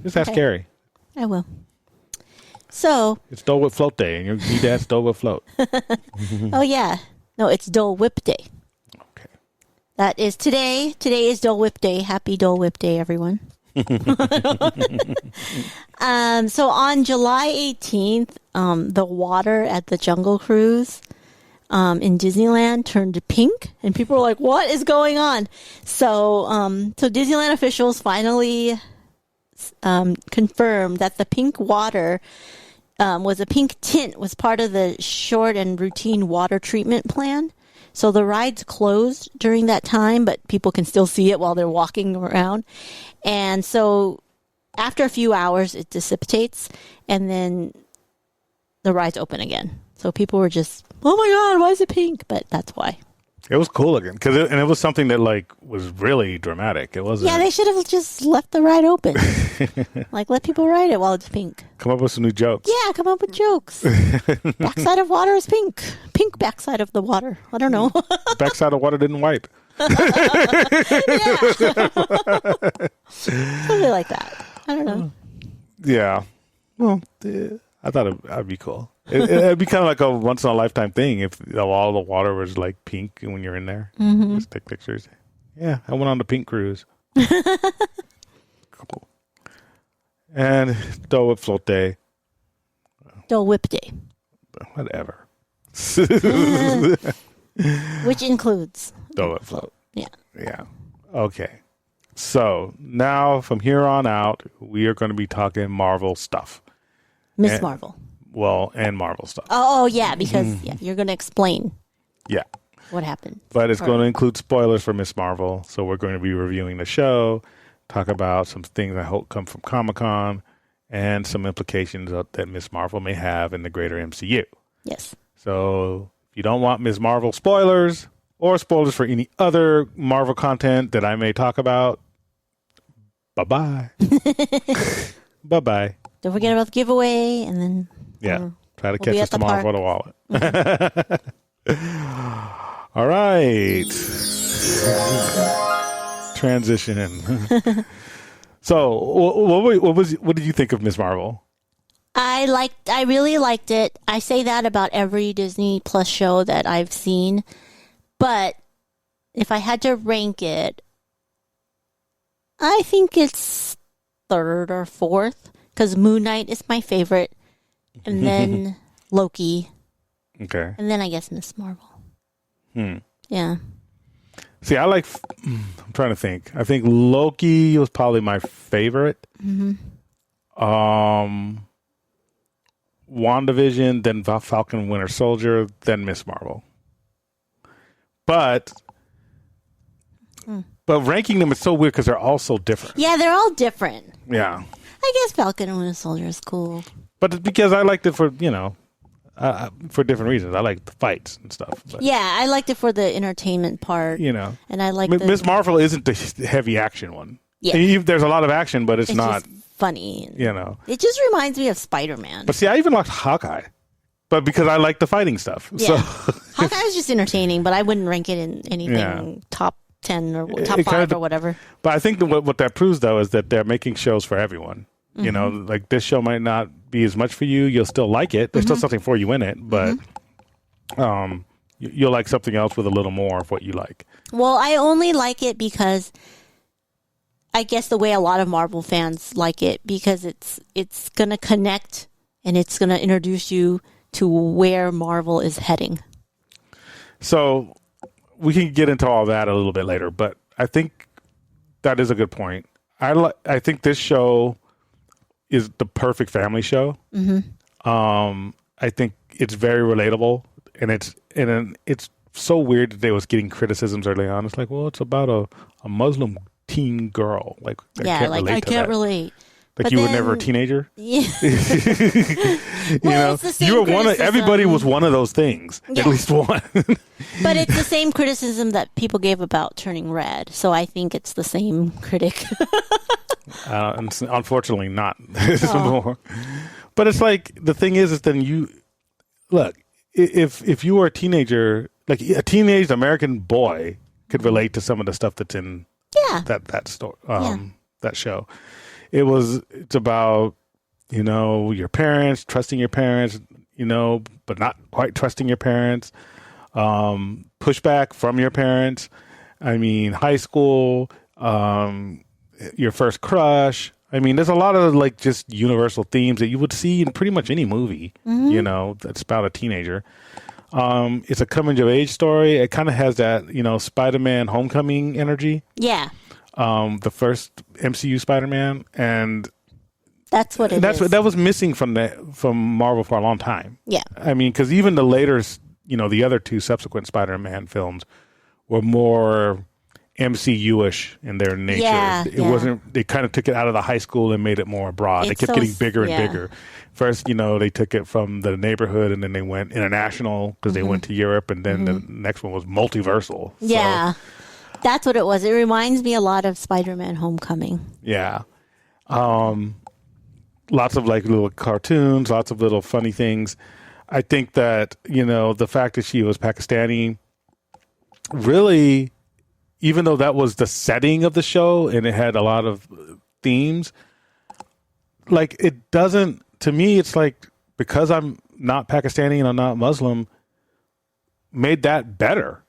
Just ask Okay. Carrie. I will. So, It's Dole Whip Float Day, and your dad's Dole Whip Float. oh yeah. No, it's Dole Whip Day. Okay. That is today. Today is Dole Whip Day. Happy Dole Whip Day, everyone. So on July 18th, the water at the Jungle Cruise in Disneyland turned pink, and people were like, "What is going on?" So, so Disneyland officials finally confirmed that the pink water was a pink tint, was part of the short and routine water treatment plan. So the ride's closed during that time, but people can still see it while they're walking around. And so after a few hours, it dissipates, and then the ride's open again. So people were just, "Oh my God, why is it pink?" But that's why. It was cool again because it was something that like was really dramatic. It wasn't. Yeah, they should have just left the ride open. Like, let people ride it while it's pink. Come up with some new jokes. Yeah, come up with jokes. Backside of water is pink. Pink backside of the water. I don't know. Backside of water didn't wipe. Something like that. I don't know. Yeah. Well, I thought that'd be cool. It'd be kind of like a once in a lifetime thing if all the water was like pink when you're in there. Just take pictures. Yeah, I went on the pink cruise. Cool. And Dole Whip Float Day. Dole Whip Day, Whatever. which includes Dole Whip Float. yeah. Yeah. Okay. So now from here on out, we are going to be talking Marvel stuff. Miss Marvel. Well, and Marvel stuff. Oh yeah, because you're going to explain Yeah. what happened. But it's going to include spoilers for Miss Marvel. So we're going to be reviewing the show, talk about some things I hope come from Comic-Con, and some implications that Miss Marvel may have in the greater MCU. Yes. So if you don't want Miss Marvel spoilers or spoilers for any other Marvel content that I may talk about, bye-bye. Bye-bye. Don't forget about the giveaway, and then Yeah. Try to we'll be catch us at the tomorrow for the wallet. All right. Transition. So, what did you think of Miss Marvel? I really liked it. I say that about every Disney Plus show that I've seen. But if I had to rank it, I think it's third or fourth, because Moon Knight is my favorite, and then Loki, Okay. and then I guess Miss Marvel. Yeah. See, I'm trying to think. I think Loki was probably my favorite. WandaVision, then Falcon Winter Soldier, then Miss Marvel. But ranking them is so weird because they're all so different. Yeah, they're all different. Yeah. I guess Falcon and Winter Soldier is cool. But it's because I liked it for, for different reasons. I like the fights and stuff. But, Yeah, I liked it for the entertainment part. and I like Miss Marvel isn't the heavy action one. Yeah. There's a lot of action, but it's not, just funny. you know. It just reminds me of Spider-Man. But see, I even liked Hawkeye. but because I like the fighting stuff. Yeah. So Hawkeye was just entertaining, but I wouldn't rank it in anything top 10 or top 5 or whatever. But I think what that proves, though, is that they're making shows for everyone. You know, like this show might not be as much for you. You'll still like it. There's still something for you in it, but you'll like something else with a little more of what you like. Well, I only like it because I guess the way a lot of Marvel fans like it, because it's going to connect and it's going to introduce you to where Marvel is heading. So we can get into all that a little bit later, but I think that is a good point. I think this show is the perfect family show. I think it's very relatable, and it's so weird that they was getting criticisms early on. It's like, well, it's about a Muslim teen girl. Like, I can't relate. Like, but you were never a teenager? Yeah. Well, you were everybody was one of those things. Yeah. At least one. But it's the same criticism that people gave about Turning Red. So I think it's the same critic. Unfortunately not. More. But it's like, the thing is then you look, if you were a teenager, like a teenage American boy could relate to some of the stuff that's in that story, that show. It's about, your parents, trusting your parents, but not quite trusting your parents, pushback from your parents. I mean, high school, your first crush. I mean, there's a lot of like just universal themes that you would see in pretty much any movie, that's about a teenager. It's a coming of age story. It kind of has that, Spider-Man Homecoming energy. Yeah. The first MCU Spider-Man, and that's what it is. That was missing from Marvel for a long time. Yeah. I mean, because even the later, the other two subsequent Spider-Man films were more MCU-ish in their nature. Yeah, it wasn't. They kind of took it out of the high school and made it more broad. They kept getting bigger and bigger. First, they took it from the neighborhood, and then they went international because they went to Europe, and then the next one was multiversal. Yeah, that's what it was. It reminds me a lot of Spider-Man: Homecoming. Yeah, lots of like little cartoons, lots of little funny things. I think that the fact that she was Pakistani really. Even though that was the setting of the show and it had a lot of themes, like it doesn't, to me, it's like, because I'm not Pakistani and I'm not Muslim, made that better.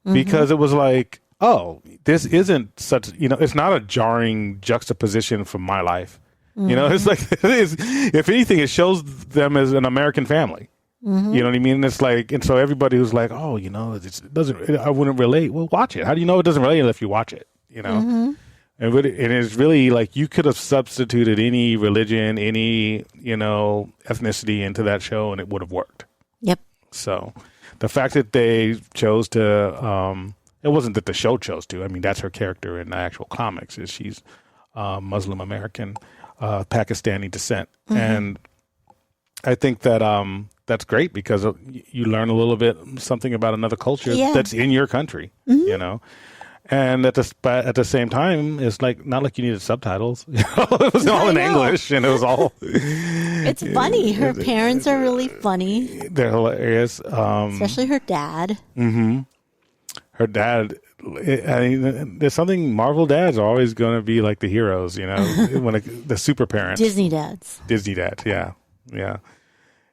Because it was like, oh, this isn't such, it's not a jarring juxtaposition from my life. It's like, it is, if anything, it shows them as an American family. You know what I mean? It's like, and so everybody who's like, oh, it doesn't, I wouldn't relate. Well, watch it. How do you know it doesn't relate if you watch it? And it's really like, you could have substituted any religion, any, ethnicity into that show and it would have worked. Yep. So the fact that they chose to, it wasn't that the show chose to. I mean, that's her character in the actual comics, is she's Muslim American, Pakistani descent. And I think that that's great because you learn a little bit something about another culture that's in your country, and at the same time, it's like not like you needed subtitles. It was all in English, and it was all. It's funny. Her parents are really funny. They're hilarious, especially her dad. Her dad. There's something. Marvel dads are always going to be like the heroes, when the super parents. Disney dads, yeah.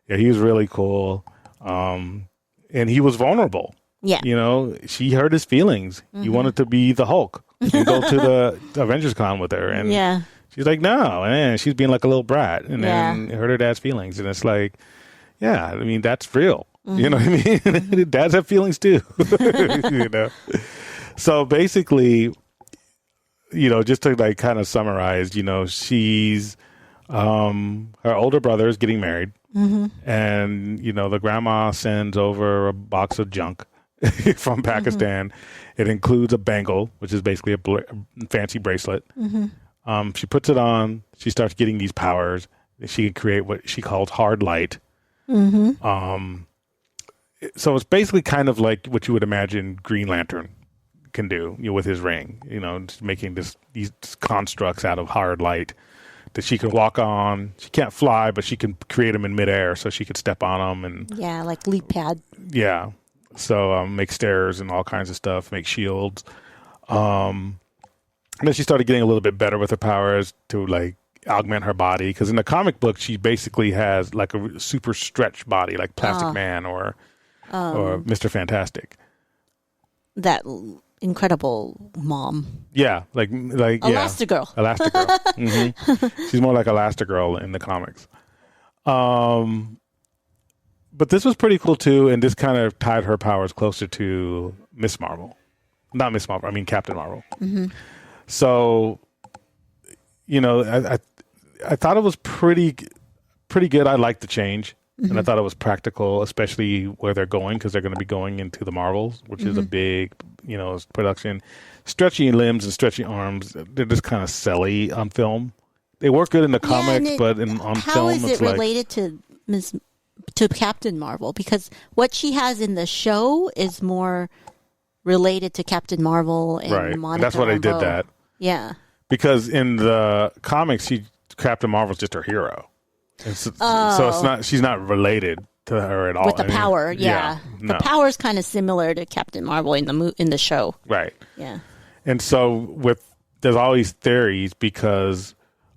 Yeah, he was really cool. And he was vulnerable. Yeah. She hurt his feelings. He wanted to be the Hulk and go to the Avengers Con with her. And she's like, no. And she's being like a little brat. And then hurt her dad's feelings. And it's like, yeah, I mean, that's real. You know what I mean? Dads have feelings too. So basically, just to like kind of summarize, she's, her older brother is getting married. And, the grandma sends over a box of junk from Pakistan. It includes a bangle, which is basically a fancy bracelet. She puts it on. She starts getting these powers. She can create what she calls hard light. So it's basically kind of like what you would imagine Green Lantern can do with his ring, just making these constructs out of hard light that she can walk on. She can't fly, but she can create them in midair, so she could step on them and Yeah, like leap pad. yeah. So make stairs and all kinds of stuff, make shields. And then she started getting a little bit better with her powers to like augment her body, because in the comic book she basically has like a super stretched body, like Plastic Man or Mr. Fantastic. That incredible mom. Yeah, like Elastigirl. Elastigirl. She's more like Elastigirl in the comics. But this was pretty cool too, and this kind of tied her powers closer to Miss Marvel. Not Miss Marvel, I mean Captain Marvel. So, I thought it was pretty good. I liked the change, and I thought it was practical, especially where they're going, because they're going to be going into the Marvels, which is a big, production. Stretchy limbs and stretchy arms, they're just kind of silly on film. They work good in the comics, but on film, how is it's it related to Captain Marvel? Because what she has in the show is more related to Captain Marvel and right. Monica And that's why they did Rambeau. that. Yeah. Because in the comics, Captain Marvel's just her hero. And so it's not. She's not related to her at all. With the power, yeah. No. The power is kind of similar to Captain Marvel in the show. Right. Yeah. And so there's all these theories because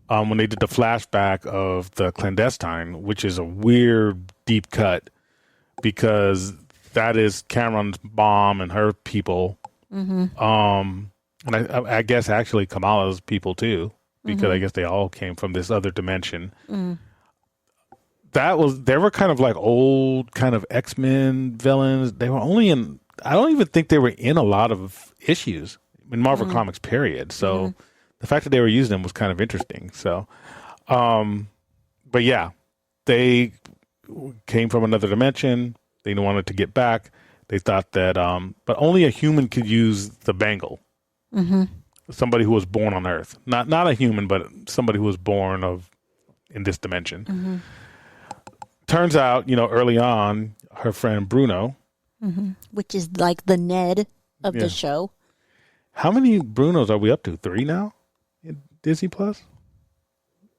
when they did the flashback of the clandestine, which is a weird deep cut, because that is Cameron's mom and her people. And I guess actually Kamala's people too, because I guess they all came from this other dimension. They were kind of like old kind of X-Men villains. They were only in, I don't even think they were in a lot of issues in Marvel Comics, period. So the fact that they were using them was kind of interesting. So, but yeah, they came from another dimension. They wanted to get back. They thought that, but only a human could use the bangle. Somebody who was born on Earth, not a human, but somebody who was born in this dimension. Turns out, early on, her friend Bruno, Which is like the Ned of the show. How many Brunos are we up to? 3 now in Disney Plus?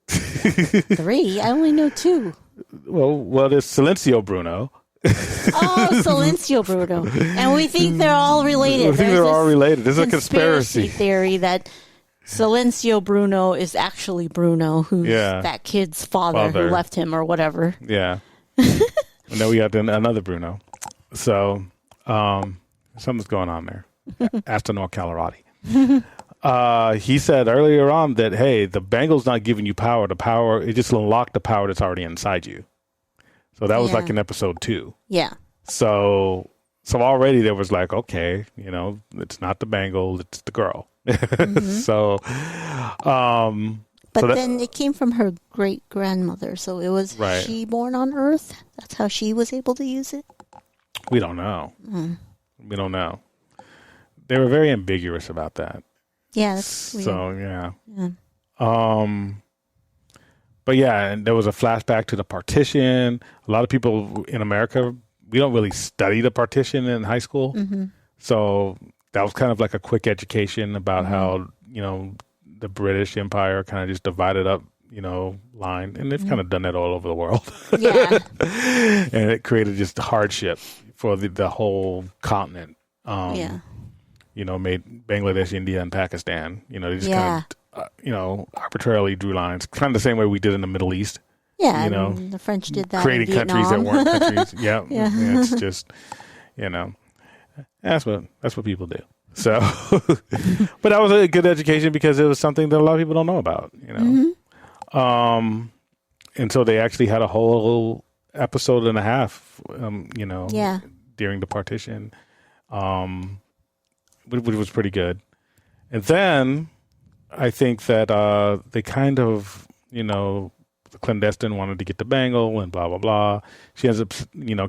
3? I only know 2. Well, there's Silencio Bruno. Oh, Silencio Bruno. And we think they're all related. I think they're all related. There's a conspiracy theory that Silencio Bruno is actually Bruno, who's that kid's father who left him or whatever. Yeah. And then we got another Bruno. So something's going on there. Astronaut Colorado. He said earlier on that, hey, the bangle's not giving you power. The power, it just unlocked the power that's already inside you. So that was like in episode 2. Yeah. So already there was like, okay, it's not the bangle, it's the girl. So, but then it came from her great grandmother. So it was she born on Earth? That's how she was able to use it? We don't know. We don't know. They were very ambiguous about that. Yeah, that's weird. So yeah. But yeah, and there was a flashback to the partition. A lot of people in America, we don't really study the partition in high school. So that was kind of like a quick education about how, the British Empire kind of just divided up, line. And they've kind of done that all over the world. Yeah. And it created just hardship for the whole continent. Made Bangladesh, India, and Pakistan. They just kind of, arbitrarily drew lines, kind of the same way we did in the Middle East. Yeah, the French did that. Creating in countries that weren't countries. Yeah, Yeah. it's just, that's what people do. So, but that was a good education because it was something that a lot of people don't know about. And so they actually had a whole episode and a half. During the partition. Which was pretty good. And then I think that they kind of, the clandestine wanted to get the bangle and blah, blah, blah. She ends up,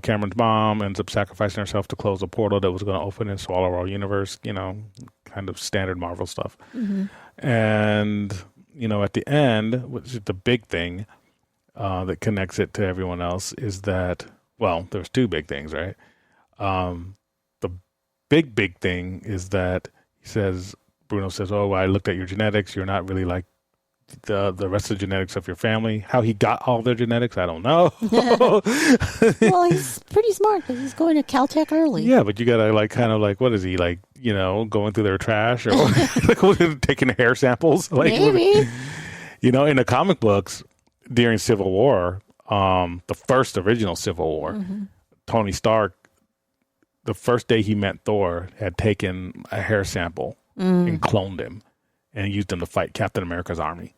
Cameron's mom ends up sacrificing herself to close a portal that was going to open and swallow our universe, kind of standard Marvel stuff. And, at the end, which is the big thing that connects it to everyone else is that, well, there's 2 big things, right? The big thing is that Bruno says, oh, I looked at your genetics. You're not really like the rest of the genetics of your family. How he got all their genetics, I don't know. Well, he's pretty smart because he's going to Caltech early. Yeah, but you gotta what is he like? Going through their trash or taking hair samples? Maybe. In the comic books during Civil War, the first original Civil War, Tony Stark, the first day he met Thor, had taken a hair sample and cloned him and used him to fight Captain America's army.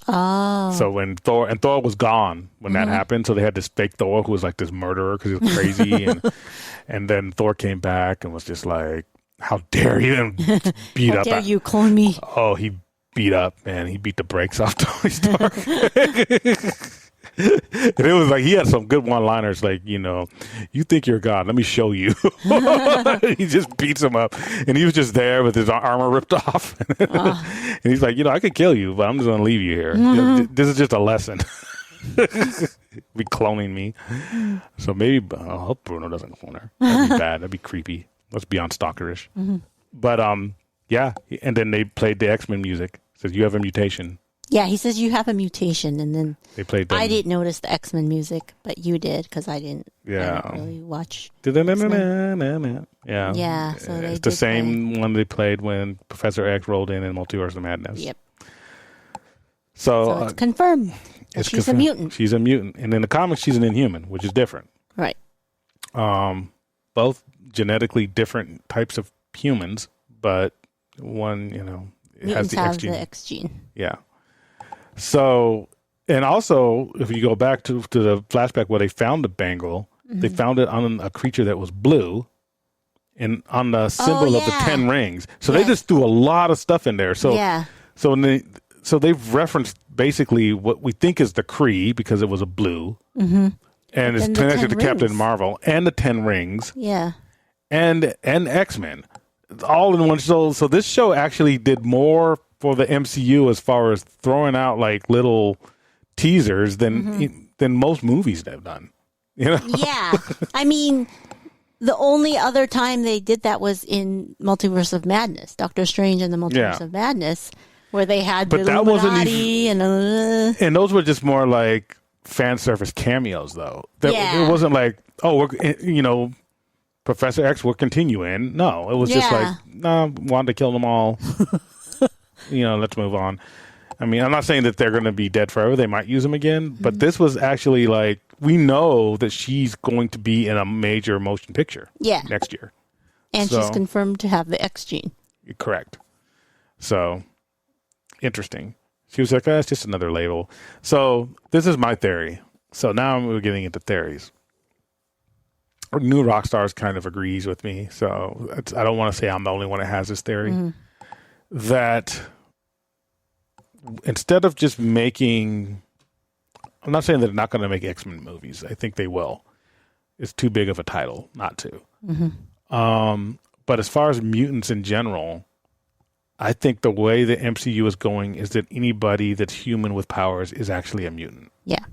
Oh. So when Thor was gone when that happened, so they had this fake Thor who was like this murderer because he was crazy, and then Thor came back and was just like, "How dare you!" and beat How up. dare you clone me? Oh, he beat up, man. He beat the brakes off Tony Stark. And it was like he had some good one-liners, like, you think you're God, let me show you. He just beats him up, and he was just there with his armor ripped off. And he's like, I could kill you, but I'm just gonna leave you here. This is just a lesson. Be cloning me. So maybe I hope Bruno doesn't clone her. That'd be bad. That'd be creepy. That's beyond stalkerish. But yeah, and then they played the X-Men music. It says you have a mutation. Yeah, he says you have a mutation, and then They played them. I didn't notice the X-Men music, but you did because I didn't really watch. Yeah. Yeah, so they it's the did same one they played when Professor X rolled in Multiverse of Madness. Yep. So, It's confirmed that she's confirmed. a mutant. She's a mutant, and in the comics, she's an Inhuman, which is different. Right. Both genetically different types of humans, but one, it has Mutants the X have gene. the X gene. Yeah. So, and also, if you go back to the flashback where they found the bangle, they found it on a creature that was blue and on the symbol of the 10 rings. So they just threw a lot of stuff in there. So, so they've referenced basically what we think is the Kree because it was a blue. And it's connected to Captain Marvel and the 10 rings. Yeah. And X-Men. All in one show. So this show actually did more for the MCU as far as throwing out like little teasers than most movies they've done. Yeah. I mean, the only other time they did that was in Multiverse of Madness, Doctor Strange and the Multiverse of Madness, where they had But that wasn't even, and those were just more like fan service cameos, though. It wasn't like, we're Professor X, we're continuing. No, it was just like, wanted to kill them all. Let's move on. I mean, I'm not saying that they're going to be dead forever. They might use them again, but this was actually like, we know that she's going to be in a major motion picture next year. And she's confirmed to have the X gene. Correct. So, interesting. She was like, it's just another label. So, this is my theory. So, now we're getting into theories. New Rockstars kind of agrees with me. So, I don't want to say I'm the only one that has this theory. That instead of just making, I'm not saying they're not going to make X-Men movies. I think they will. It's too big of a title not to. But as far as mutants in general, I think the way the MCU is going is that anybody that's human with powers is actually a mutant. Yeah.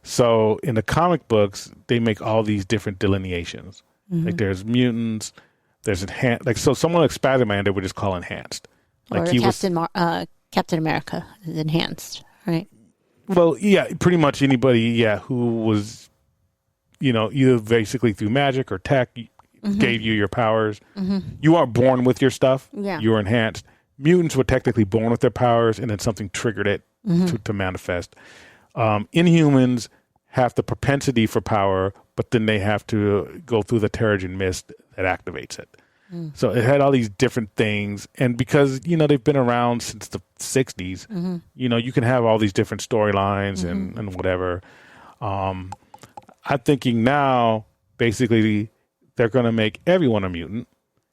So in the comic books, they make all these different delineations. Like there's mutants, there's enhanced. Like, so someone like Spider-Man, they would just call enhanced. Like or Captain America is enhanced, right? Well, yeah, pretty much anybody, who was, either basically through magic or tech, gave you your powers. You aren't born with your stuff. Yeah. You were enhanced. Mutants were technically born with their powers, and then something triggered it to manifest. Inhumans have the propensity for power, but then they have to go through the Terrigen mist that activates it. So it had all these different things. And because, they've been around since the 60s, you can have all these different storylines and whatever. I'm thinking now, basically, they're going to make everyone a mutant.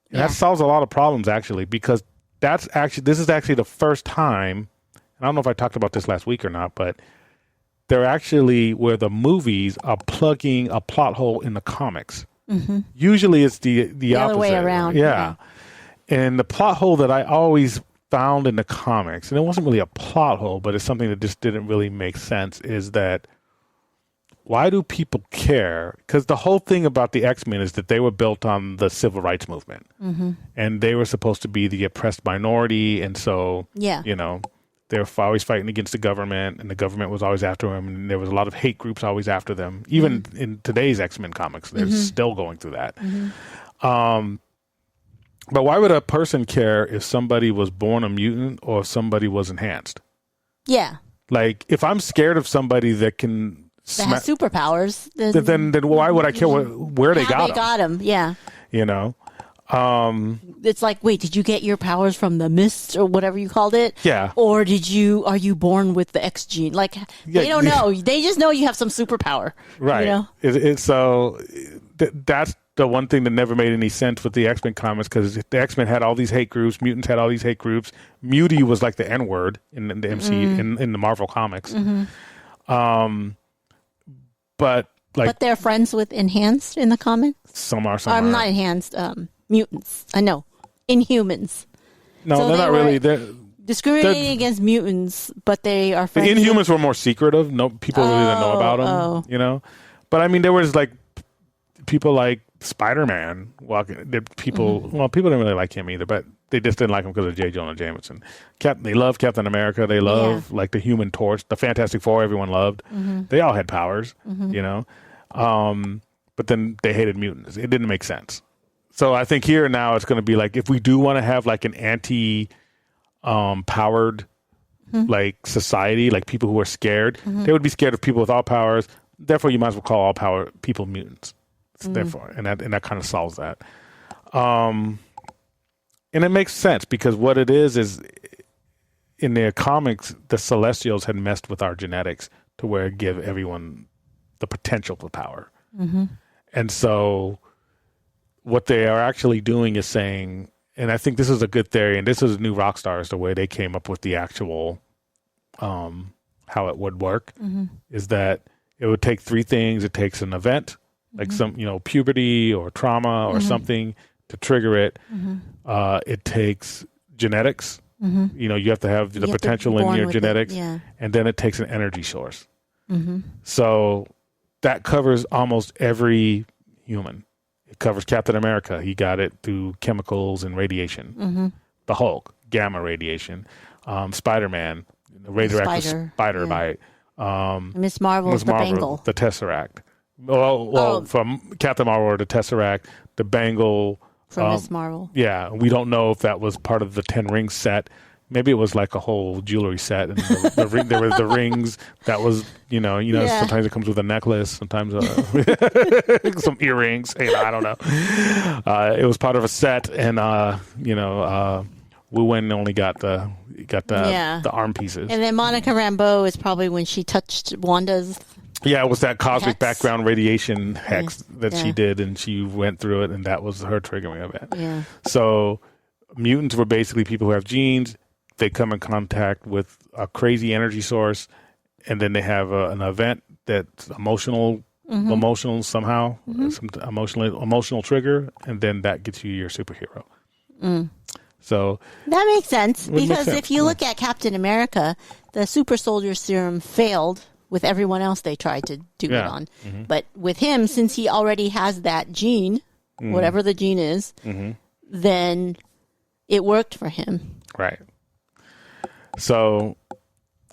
And that solves a lot of problems, actually, because this is actually the first time, and I don't know if I talked about this last week or not, but they're actually where the movies are plugging a plot hole in the comics. Usually it's the opposite. Other way around. Yeah. And the plot hole that I always found in the comics, and it wasn't really a plot hole, but it's something that just didn't really make sense, is that why do people care? Because the whole thing about the X-Men is that they were built on the civil rights movement. And they were supposed to be the oppressed minority. And so, They're always fighting against the government, and the government was always after them. And there was a lot of hate groups always after them. Even in today's X-Men comics, they're still going through that. But why would a person care if somebody was born a mutant or if somebody was enhanced? Yeah. Like, if I'm scared of somebody that can That has superpowers. then why would I care where they got them? got them, yeah. You know? It's like, wait, did you get your powers from the mist or whatever you called it? Yeah. Or are you born with the X gene? Like, they don't know. They just know you have some superpower. Right. You know? That's the one thing that never made any sense with the X-Men comics, because the X-Men had all these hate groups, mutants had all these hate groups. Mutie was like the N-word in the MCU, in the Marvel comics. But they're friends with Enhanced in the comics? some are, some I'm aren't. not Enhanced, mutants. I know. Inhumans. No, So they're they not were really. They're, discriminating against mutants, but they are the friends. Inhumans were more secretive. No, people really didn't know about them. You know, but I mean, there was like people like Spider-Man walking. People didn't really like him either, but they just didn't like him because of J. Jonah Jameson. They love Captain America. They love like the Human Torch, the Fantastic Four. Everyone loved. They all had powers, you know. But then they hated mutants. It didn't make sense. So I think here now it's going to be like, if we do want to have like an powered like society, like people who are scared, they would be scared of people with all powers. Therefore, you might as well call all power people mutants. Therefore, and that kind of solves that. And it makes sense, because what it is in their comics, the Celestials had messed with our genetics to where it give everyone the potential for power. And so what they are actually doing is saying, and I think this is a good theory, and this is New Rockstars, the way they came up with the actual how it would work, is that it would take three things. It takes an event, like some, puberty or trauma or something to trigger it. It takes genetics. You have to have the potential in your genetics. And then it takes an energy source. So that covers almost every human. It covers Captain America. He got it through chemicals and radiation. The Hulk, gamma radiation. Spider-Man, radioactive spider bite. Miss Marvel's the bangle. The Tesseract. From Captain Marvel, the Tesseract, the bangle. From Miss Marvel. Yeah, we don't know if that was part of the 10 ring set. Maybe it was like a whole jewelry set, and there were the rings. That was, sometimes it comes with a necklace, sometimes some earrings. I don't know. It was part of a set, and Wu Wen only got the arm pieces. And then Monica Rambeau is probably when she touched Wanda's. Yeah, it was that cosmic hex. background radiation hex that she did, and she went through it, and that was her triggering event. Yeah. So mutants were basically people who have genes. They come in contact with a crazy energy source, and then they have an event that's emotional somehow, some emotional trigger, and then that gets you your superhero. So that makes sense, make because sense. if you look at Captain America, the super soldier serum failed with everyone else they tried to do it on. But with him, since he already has that gene, whatever the gene is, then it worked for him. Right. So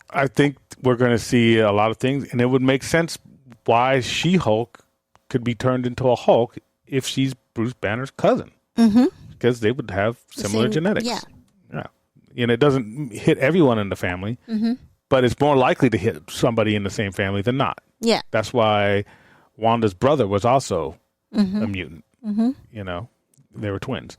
I think we're going to see a lot of things, and it would make sense why She-Hulk could be turned into a Hulk if she's Bruce Banner's cousin, because they would have similar genetics. Yeah. And it doesn't hit everyone in the family, but it's more likely to hit somebody in the same family than not. Yeah. That's why Wanda's brother was also a mutant. They were twins.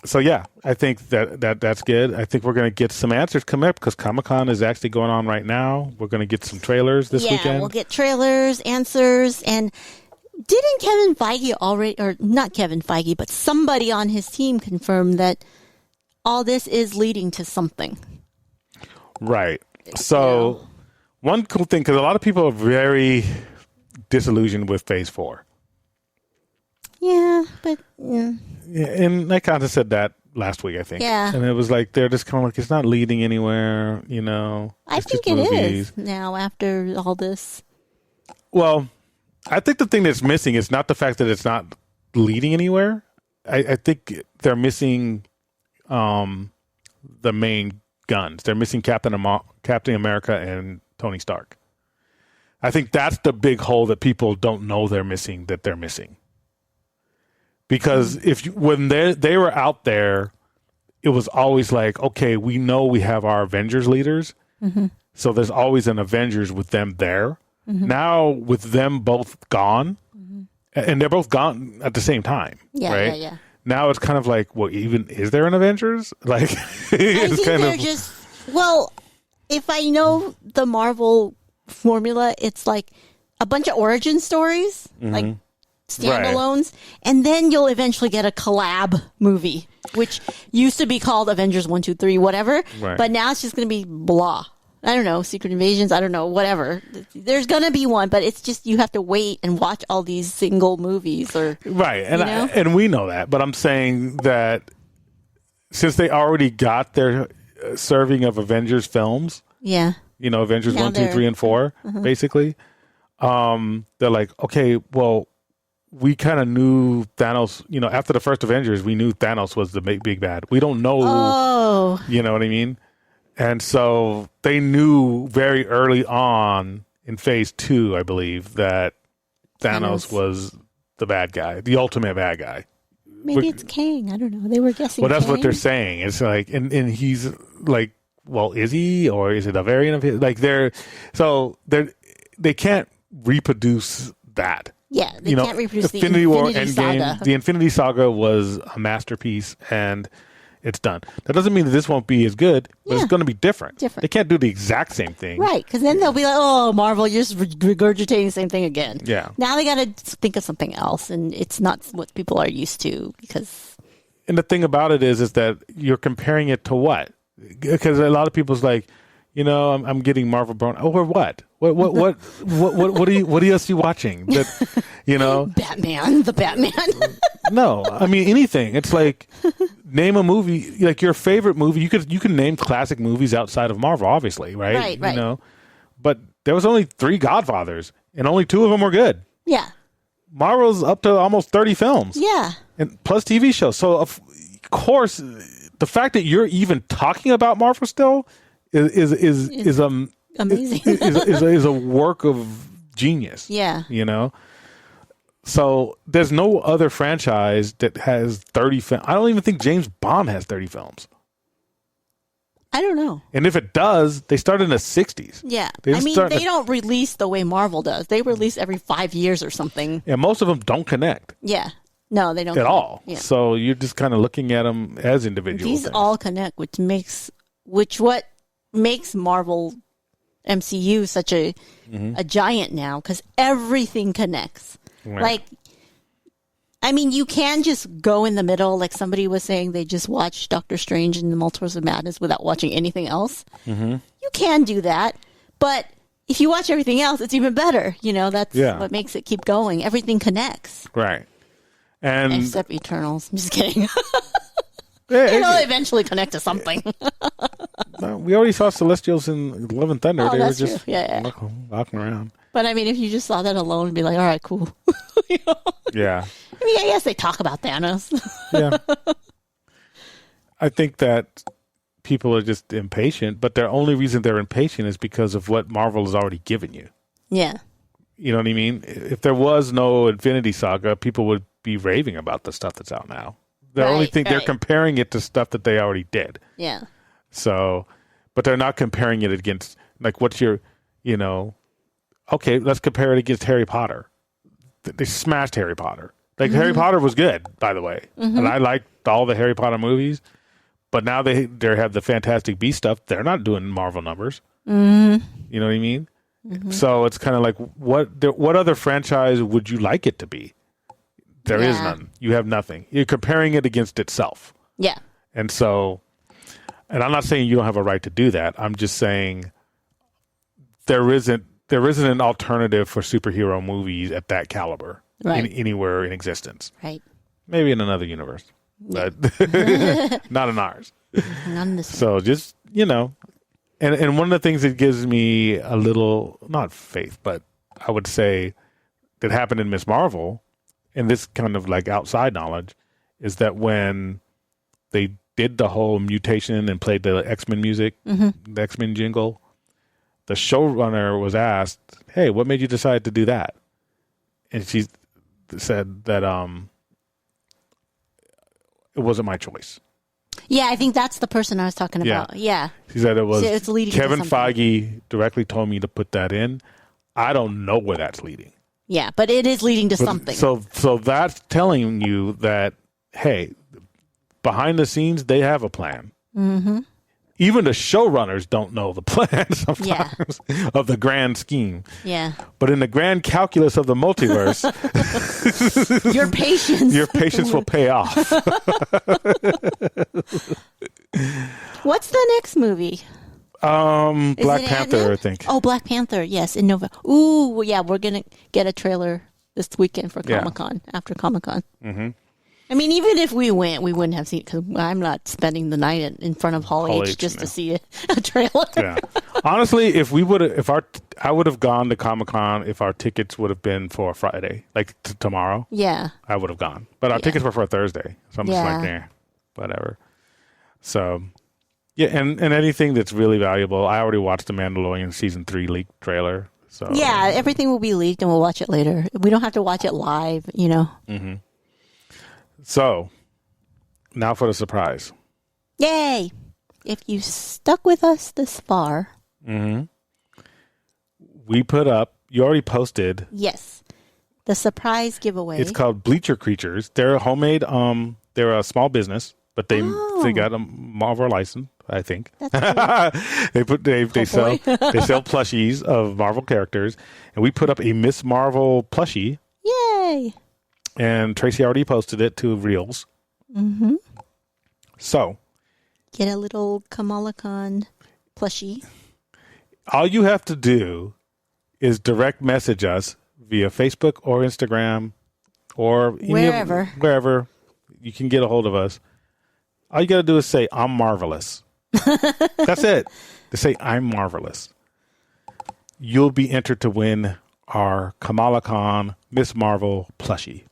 So yeah, I think that's good. I think we're going to get some answers coming up, because Comic-Con is actually going on right now. We're going to get some trailers this weekend. Yeah, we'll get trailers, answers, and didn't Kevin Feige already, or not Kevin Feige, but somebody on his team confirm that all this is leading to something? Right. So one cool thing, because a lot of people are very disillusioned with Phase 4. Yeah, but... Yeah, and I kind of said that last week, I think. Yeah. And it was like, they're just kind of like, it's not leading anywhere, I think it is now, after all this. Well, I think the thing that's missing is not the fact that it's not leading anywhere. I think they're missing the main guns. They're missing Captain America and Tony Stark. I think that's the big hole that people don't know they're missing. Because when they were out there, it was always like, okay, we know we have our Avengers leaders, so there's always an Avengers with them there. Now with them both gone, and they're both gone at the same time, right? Yeah. Now it's kind of like, well, even is there an Avengers? Like, it's kind of just if I know the Marvel formula, it's like a bunch of origin stories, like standalones, and then you'll eventually get a collab movie, which used to be called Avengers 1, 2, 3, whatever, but now it's just going to be blah. I don't know, Secret Invasions, I don't know, whatever. There's going to be one, but it's just you have to wait and watch all these single movies. Right, and we know that, but I'm saying that since they already got their serving of Avengers films, Avengers Now 1, 2, 3, and 4, basically, they're like, okay, well, we kind of knew Thanos, after the first Avengers, we knew Thanos was the big bad. We don't know, you know what I mean? And so they knew very early on in phase 2, I believe, that Thanos was the bad guy, the ultimate bad guy. Maybe it's Kang. I don't know. They were guessing. Well, that's Kang. what they're saying. It's like, and he's like, well, is he, or is it a variant of his? Like they can't reproduce that. Yeah, they can't reproduce the Infinity War Infinity Endgame. Saga. The Infinity Saga was a masterpiece, and it's done. That doesn't mean that this won't be as good, but it's going to be different. They can't do the exact same thing. Right, because then they'll be like, oh, Marvel, you're just regurgitating the same thing again. Yeah. Now they got to think of something else, and it's not what people are used to because... And the thing about it is that you're comparing it to what? Because a lot of people's like, I'm getting Marvel burn. Oh, or what? What else are you watching? That, Batman, the Batman. No, I mean anything. It's like name a movie, like your favorite movie. You can name classic movies outside of Marvel, obviously, right? Right. But there was only 3 Godfathers, and only 2 of them were good. Yeah. Marvel's up to almost 30 films. Yeah. And plus TV shows. So of course, the fact that you're even talking about Marvel still is amazing. is a work of genius. Yeah. So there's no other franchise that has 30 films. I don't even think James Bond has 30 films. I don't know. And if it does, they started in the 60s. Yeah. They don't release the way Marvel does. They release every 5 years or something. And most of them don't connect. Yeah. No, they don't at all. Yeah. So you're just kind of looking at them as individuals. These all connect, what makes Marvel MCU such a giant now, because everything connects. Right. You can just go in the middle, like somebody was saying they just watched Doctor Strange and the Multiverse of Madness without watching anything else. You can do that, but if you watch everything else, it's even better. That's what makes it keep going. Everything connects. Right. And except Eternals. I'm just kidding. It'll eventually connect to something. We already saw Celestials in Love and Thunder. They were just walking around. But if you just saw that alone, it'd be like, all right, cool. Yeah. I guess they talk about Thanos. Yeah. I think that people are just impatient, but the only reason they're impatient is because of what Marvel has already given you. Yeah. You know what I mean? If there was no Infinity Saga, people would be raving about the stuff that's out now. The only thing they're comparing it to stuff that they already did. Yeah. So, but they're not comparing it against, like, what's your, okay, let's compare it against Harry Potter. They smashed Harry Potter. Like, Harry Potter was good, by the way. And I liked all the Harry Potter movies. But now they have the Fantastic Beasts stuff. They're not doing Marvel numbers. You know what I mean? So it's kind of like, what other franchise would you like it to be? There is none. You have nothing. You're comparing it against itself. Yeah. And so, and I'm not saying you don't have a right to do that. I'm just saying there isn't an alternative for superhero movies at that caliber anywhere in existence. Right. Maybe in another universe, but not in ours. Not in this one. So just, and one of the things that gives me a little, not faith, but I would say that happened in Miss Marvel, and this kind of like outside knowledge, is that when they did the whole mutation and played the X-Men music, the X-Men jingle, the showrunner was asked, "Hey, what made you decide to do that?" And she said that it wasn't my choice. Yeah, I think that's the person I was talking about. Yeah. She said it was So it's leading to Kevin something. Feige directly told me to put that in. I don't know where that's leading. Yeah, but it is leading to something. So that's telling you that, hey, behind the scenes, they have a plan. Mm-hmm. Even the showrunners don't know the plan sometimes of the grand scheme. Yeah. But in the grand calculus of the multiverse, Your patience will pay off. What's the next movie? Black it Panther, Ant-Man? I think. Oh, Black Panther. Yes, in November. Ooh, yeah, we're going to get a trailer this weekend for Comic-Con, after Comic-Con. Mm-hmm. I mean, even if we went, we wouldn't have seen it because I'm not spending the night in front of Hall H just to see a trailer. Yeah. Honestly, I would have gone to Comic-Con if our tickets would have been for Friday, like tomorrow. Yeah. I would have gone. But our tickets were for Thursday. So I'm just like, whatever. So, yeah, and anything that's really valuable. I already watched the Mandalorian Season 3 leaked trailer. So yeah, everything will be leaked and we'll watch it later. We don't have to watch it live, you know. Mm-hmm. So, now for the surprise. Yay! If you stuck with us this far. Mm-hmm. We put up, you already posted. Yes. The surprise giveaway. It's called Bleacher Creatures. They're a homemade, they're a small business, but they got a Marvel license, I think. That's cool. they sell plushies of Marvel characters, and we put up a Miss Marvel plushie. Yay! And Tracy already posted it to Reels. Mm-hmm. So, get a little Kamala Khan plushie. All you have to do is direct message us via Facebook or Instagram or wherever you can get a hold of us. All you got to do is say, "I'm marvelous." That's it. To say, "I'm marvelous." You'll be entered to win our Kamala Khan Miss Marvel plushie.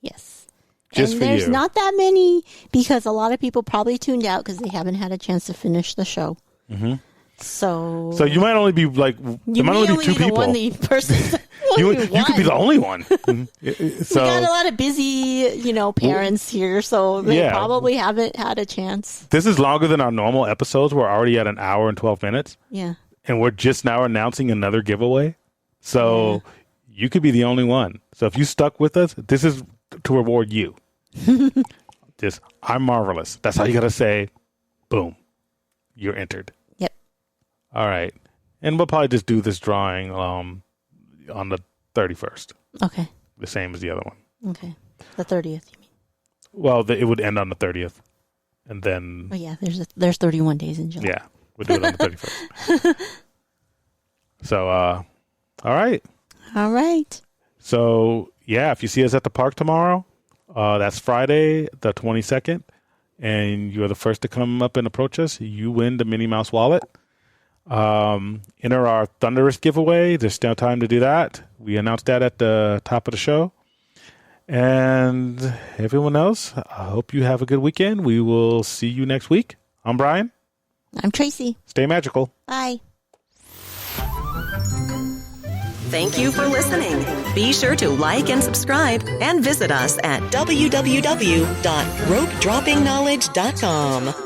Yes. Just and for there's you. not that many because a lot of people probably tuned out because they haven't had a chance to finish the show. Mm-hmm. So you might only be like, there might only be two people. You could be the only one. So, we got a lot of busy, parents here, so they probably haven't had a chance. This is longer than our normal episodes. We're already at an hour and 12 minutes. Yeah. And we're just now announcing another giveaway. So you could be the only one. So if you stuck with us, this is to reward you. Just, "I'm marvelous." That's all you got to say. Boom. You're entered. Yep. All right. And we'll probably just do this drawing on the 31st. Okay. The same as the other one. Okay. The 30th, you mean? Well, it would end on the 30th. And then... Oh, yeah. There's 31 days in July. Yeah. We'll do it on the 31st. So, all right. All right. So, yeah, if you see us at the park tomorrow, that's Friday, the 22nd, and you're the first to come up and approach us, you win the Minnie Mouse wallet. Enter our Thunderous giveaway. There's still time to do that. We announced that at the top of the show. And everyone else, I hope you have a good weekend. We will see you next week. I'm Brian. I'm Tracy. Stay magical. Bye. Thank you for listening. Be sure to like and subscribe and visit us at www.ropedroppingknowledge.com.